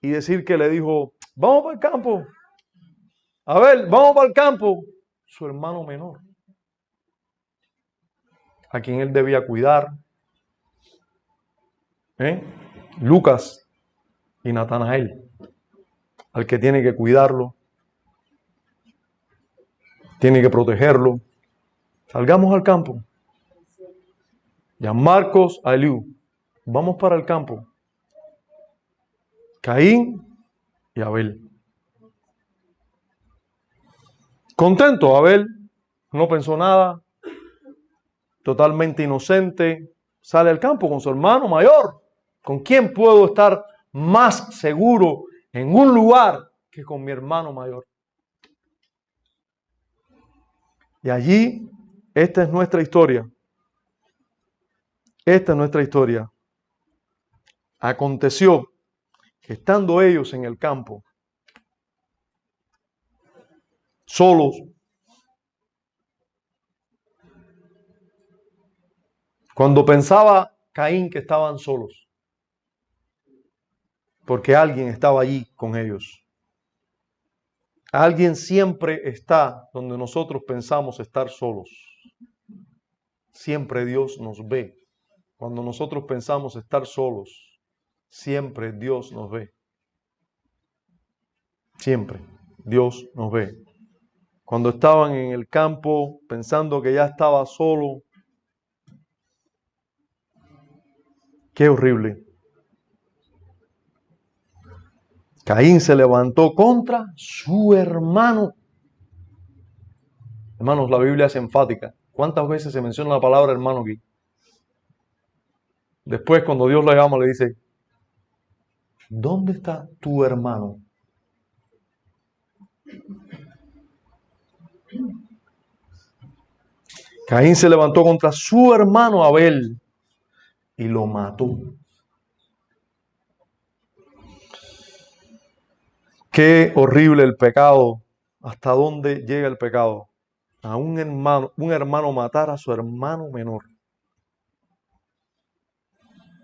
[SPEAKER 1] y decir que le dijo, vamos para el campo. A ver, vamos para el campo. Su hermano menor, a quien él debía cuidar. Lucas y Natanael, al que tiene que cuidarlo, tiene que protegerlo. Salgamos al campo. Y a Marcos, a Eliú, vamos para el campo. Caín y Abel. Contento, Abel no pensó nada, totalmente inocente, sale al campo con su hermano mayor. ¿Con quién puedo estar más seguro en un lugar que con mi hermano mayor? Y allí, esta es nuestra historia. Esta es nuestra historia. Aconteció que estando ellos en el campo, solos, cuando pensaba Caín que estaban solos, porque alguien estaba allí con ellos. Alguien siempre está donde nosotros pensamos estar solos. Siempre Dios nos ve. Cuando nosotros pensamos estar solos, siempre Dios nos ve. Siempre Dios nos ve. Cuando estaban en el campo pensando que ya estaba solo, qué horrible. Caín se levantó contra su hermano. Hermanos, la Biblia es enfática. ¿Cuántas veces se menciona la palabra hermano aquí? Después, cuando Dios le llama, le dice, ¿dónde está tu hermano? Caín se levantó contra su hermano Abel y lo mató. Qué horrible el pecado. ¿Hasta dónde llega el pecado? A un hermano matar a su hermano menor.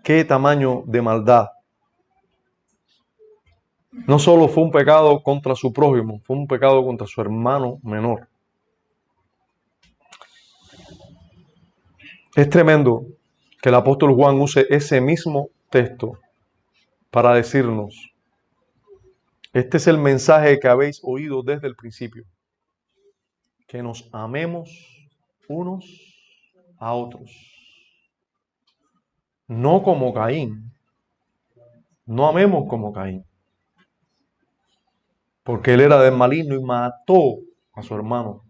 [SPEAKER 1] Qué tamaño de maldad. No solo fue un pecado contra su prójimo, fue un pecado contra su hermano menor. Es tremendo que el apóstol Juan use ese mismo texto para decirnos, este es el mensaje que habéis oído desde el principio, que nos amemos unos a otros. No como Caín, no amemos como Caín, porque él era del maligno y mató a su hermano.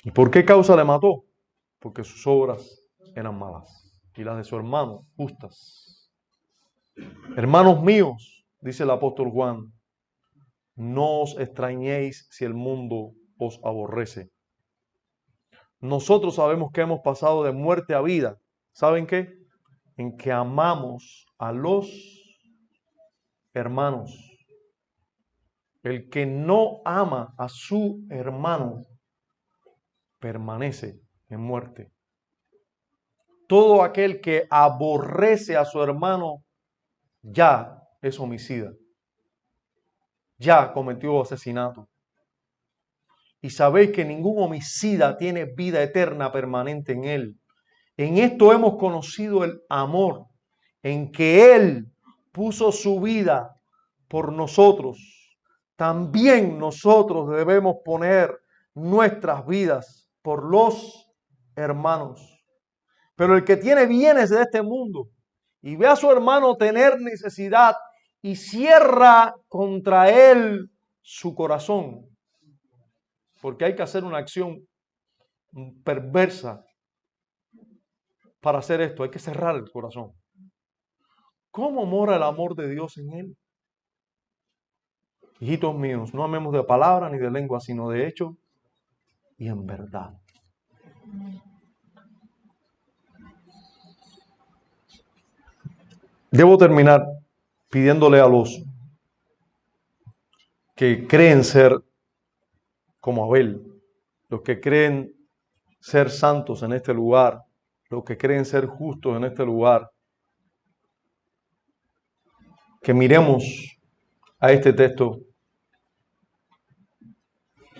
[SPEAKER 1] ¿Y por qué causa le mató? Porque sus obras eran malas y las de su hermano justas. Hermanos míos, dice el apóstol Juan, no os extrañéis si el mundo os aborrece. Nosotros sabemos que hemos pasado de muerte a vida. ¿Saben qué? En que amamos a los hermanos. El que no ama a su hermano permanece en muerte. Todo aquel que aborrece a su hermano ya es homicida. Ya cometió asesinato. Y sabéis que ningún homicida tiene vida eterna permanente en él. En esto hemos conocido el amor, en que Él puso su vida por nosotros. También nosotros debemos poner nuestras vidas por los hermanos. Pero el que tiene bienes de este mundo y ve a su hermano tener necesidad y cierra contra él su corazón, porque hay que hacer una acción perversa para hacer esto, hay que cerrar el corazón. ¿Cómo mora el amor de Dios en él? Hijitos míos, no amemos de palabra ni de lengua, sino de hecho y en verdad. Debo terminar pidiéndole a los que creen ser como Abel, los que creen ser santos en este lugar, los que creen ser justos en este lugar, que miremos a este texto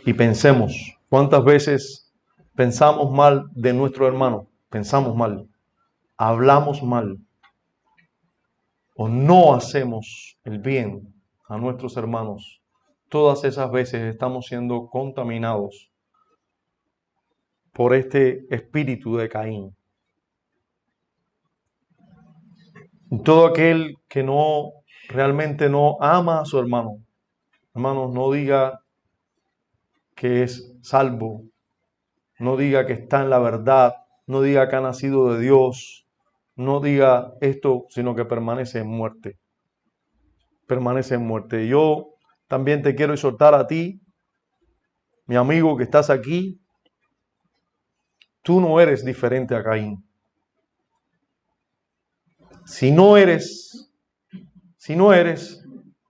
[SPEAKER 1] y pensemos cuántas veces pensamos mal de nuestro hermano, pensamos mal, hablamos mal o no hacemos el bien a nuestros hermanos. Todas esas veces estamos siendo contaminados por este espíritu de Caín. Todo aquel que no realmente no ama a su hermano, hermanos, no diga que es salvo, no diga que está en la verdad, no diga que ha nacido de Dios, no diga esto, sino que permanece en muerte. Permanece en muerte. Yo también te quiero exhortar a ti, mi amigo que estás aquí, tú no eres diferente a Caín. Si no eres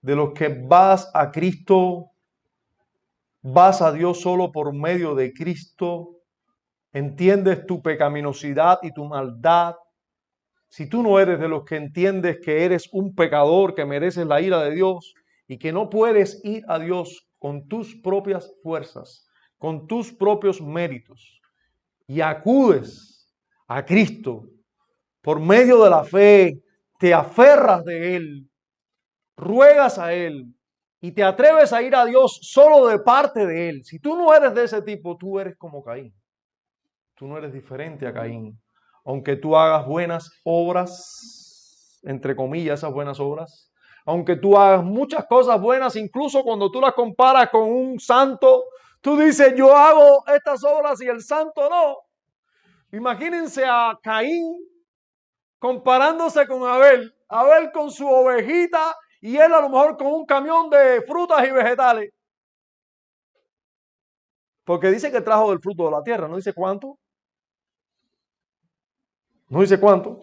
[SPEAKER 1] de los que vas a Cristo, vas a Dios solo por medio de Cristo, entiendes tu pecaminosidad y tu maldad, si tú no eres de los que entiendes que eres un pecador, que mereces la ira de Dios y que no puedes ir a Dios con tus propias fuerzas, con tus propios méritos, y acudes a Cristo por medio de la fe, te aferras de Él, ruegas a Él y te atreves a ir a Dios solo de parte de Él. Si tú no eres de ese tipo, tú eres como Caín. Tú no eres diferente a Caín. Aunque tú hagas buenas obras, entre comillas, esas buenas obras, aunque tú hagas muchas cosas buenas, incluso cuando tú las comparas con un santo, tú dices, yo hago estas obras y el santo no. Imagínense a Caín comparándose con Abel. Abel con su ovejita y él a lo mejor con un camión de frutas y vegetales. Porque dice que trajo del fruto de la tierra, no dice cuánto. No dice cuánto.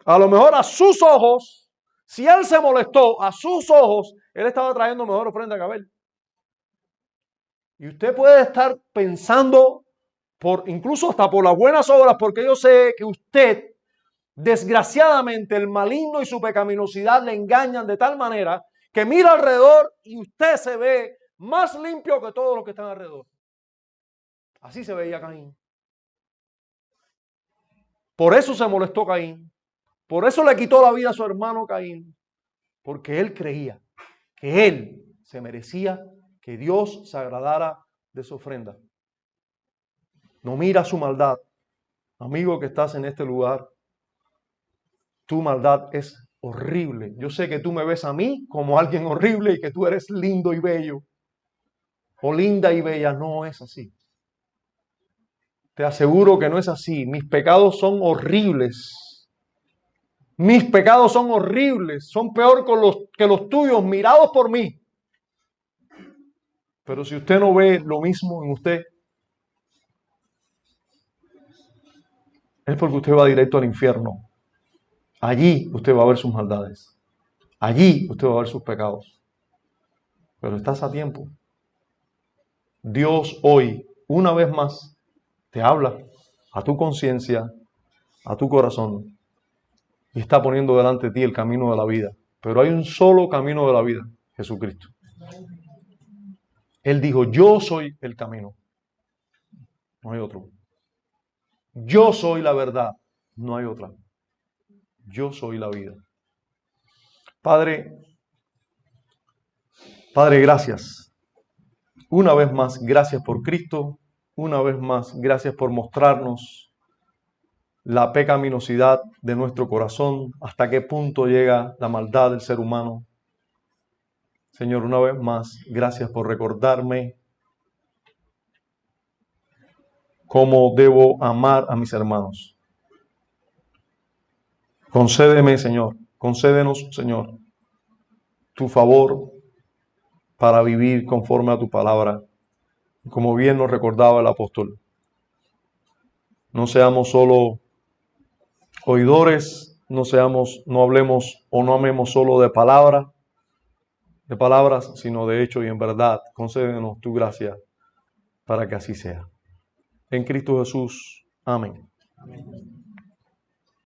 [SPEAKER 1] A lo mejor a sus ojos, si él se molestó, a sus ojos, él estaba trayendo mejor ofrenda que Abel. Y usted puede estar pensando, incluso hasta por las buenas obras, porque yo sé que usted, desgraciadamente, el maligno y su pecaminosidad le engañan de tal manera que mira alrededor y usted se ve más limpio que todos los que están alrededor. Así se veía Caín. Por eso se molestó Caín. Por eso le quitó la vida a su hermano Caín. Porque él creía que él se merecía que Dios se agradara de su ofrenda. No mira su maldad. Amigo que estás en este lugar, tu maldad es horrible. Yo sé que tú me ves a mí como alguien horrible y que tú eres lindo y bello. O linda y bella. No es así. Te aseguro que no es así. Mis pecados son horribles. Mis pecados son horribles. Son peor que los tuyos mirados por mí. Pero si usted no ve lo mismo en usted, es porque usted va directo al infierno. Allí usted va a ver sus maldades. Allí usted va a ver sus pecados. Pero estás a tiempo. Dios hoy, una vez más, te habla a tu conciencia, a tu corazón, y está poniendo delante de ti el camino de la vida. Pero hay un solo camino de la vida, Jesucristo. Él dijo, yo soy el camino. No hay otro. Yo soy la verdad. No hay otra. Yo soy la vida. Padre, gracias. Una vez más, gracias por Cristo. Una vez más, gracias por mostrarnos la pecaminosidad de nuestro corazón, hasta qué punto llega la maldad del ser humano. Señor, una vez más, gracias por recordarme cómo debo amar a mis hermanos. Concédeme, Señor, concédenos, Señor, tu favor para vivir conforme a tu palabra. Como bien nos recordaba el apóstol, no seamos solo oidores, no hablemos o no amemos solo de palabras, sino de hecho y en verdad. Concédenos tu gracia para que así sea. En Cristo Jesús. Amén.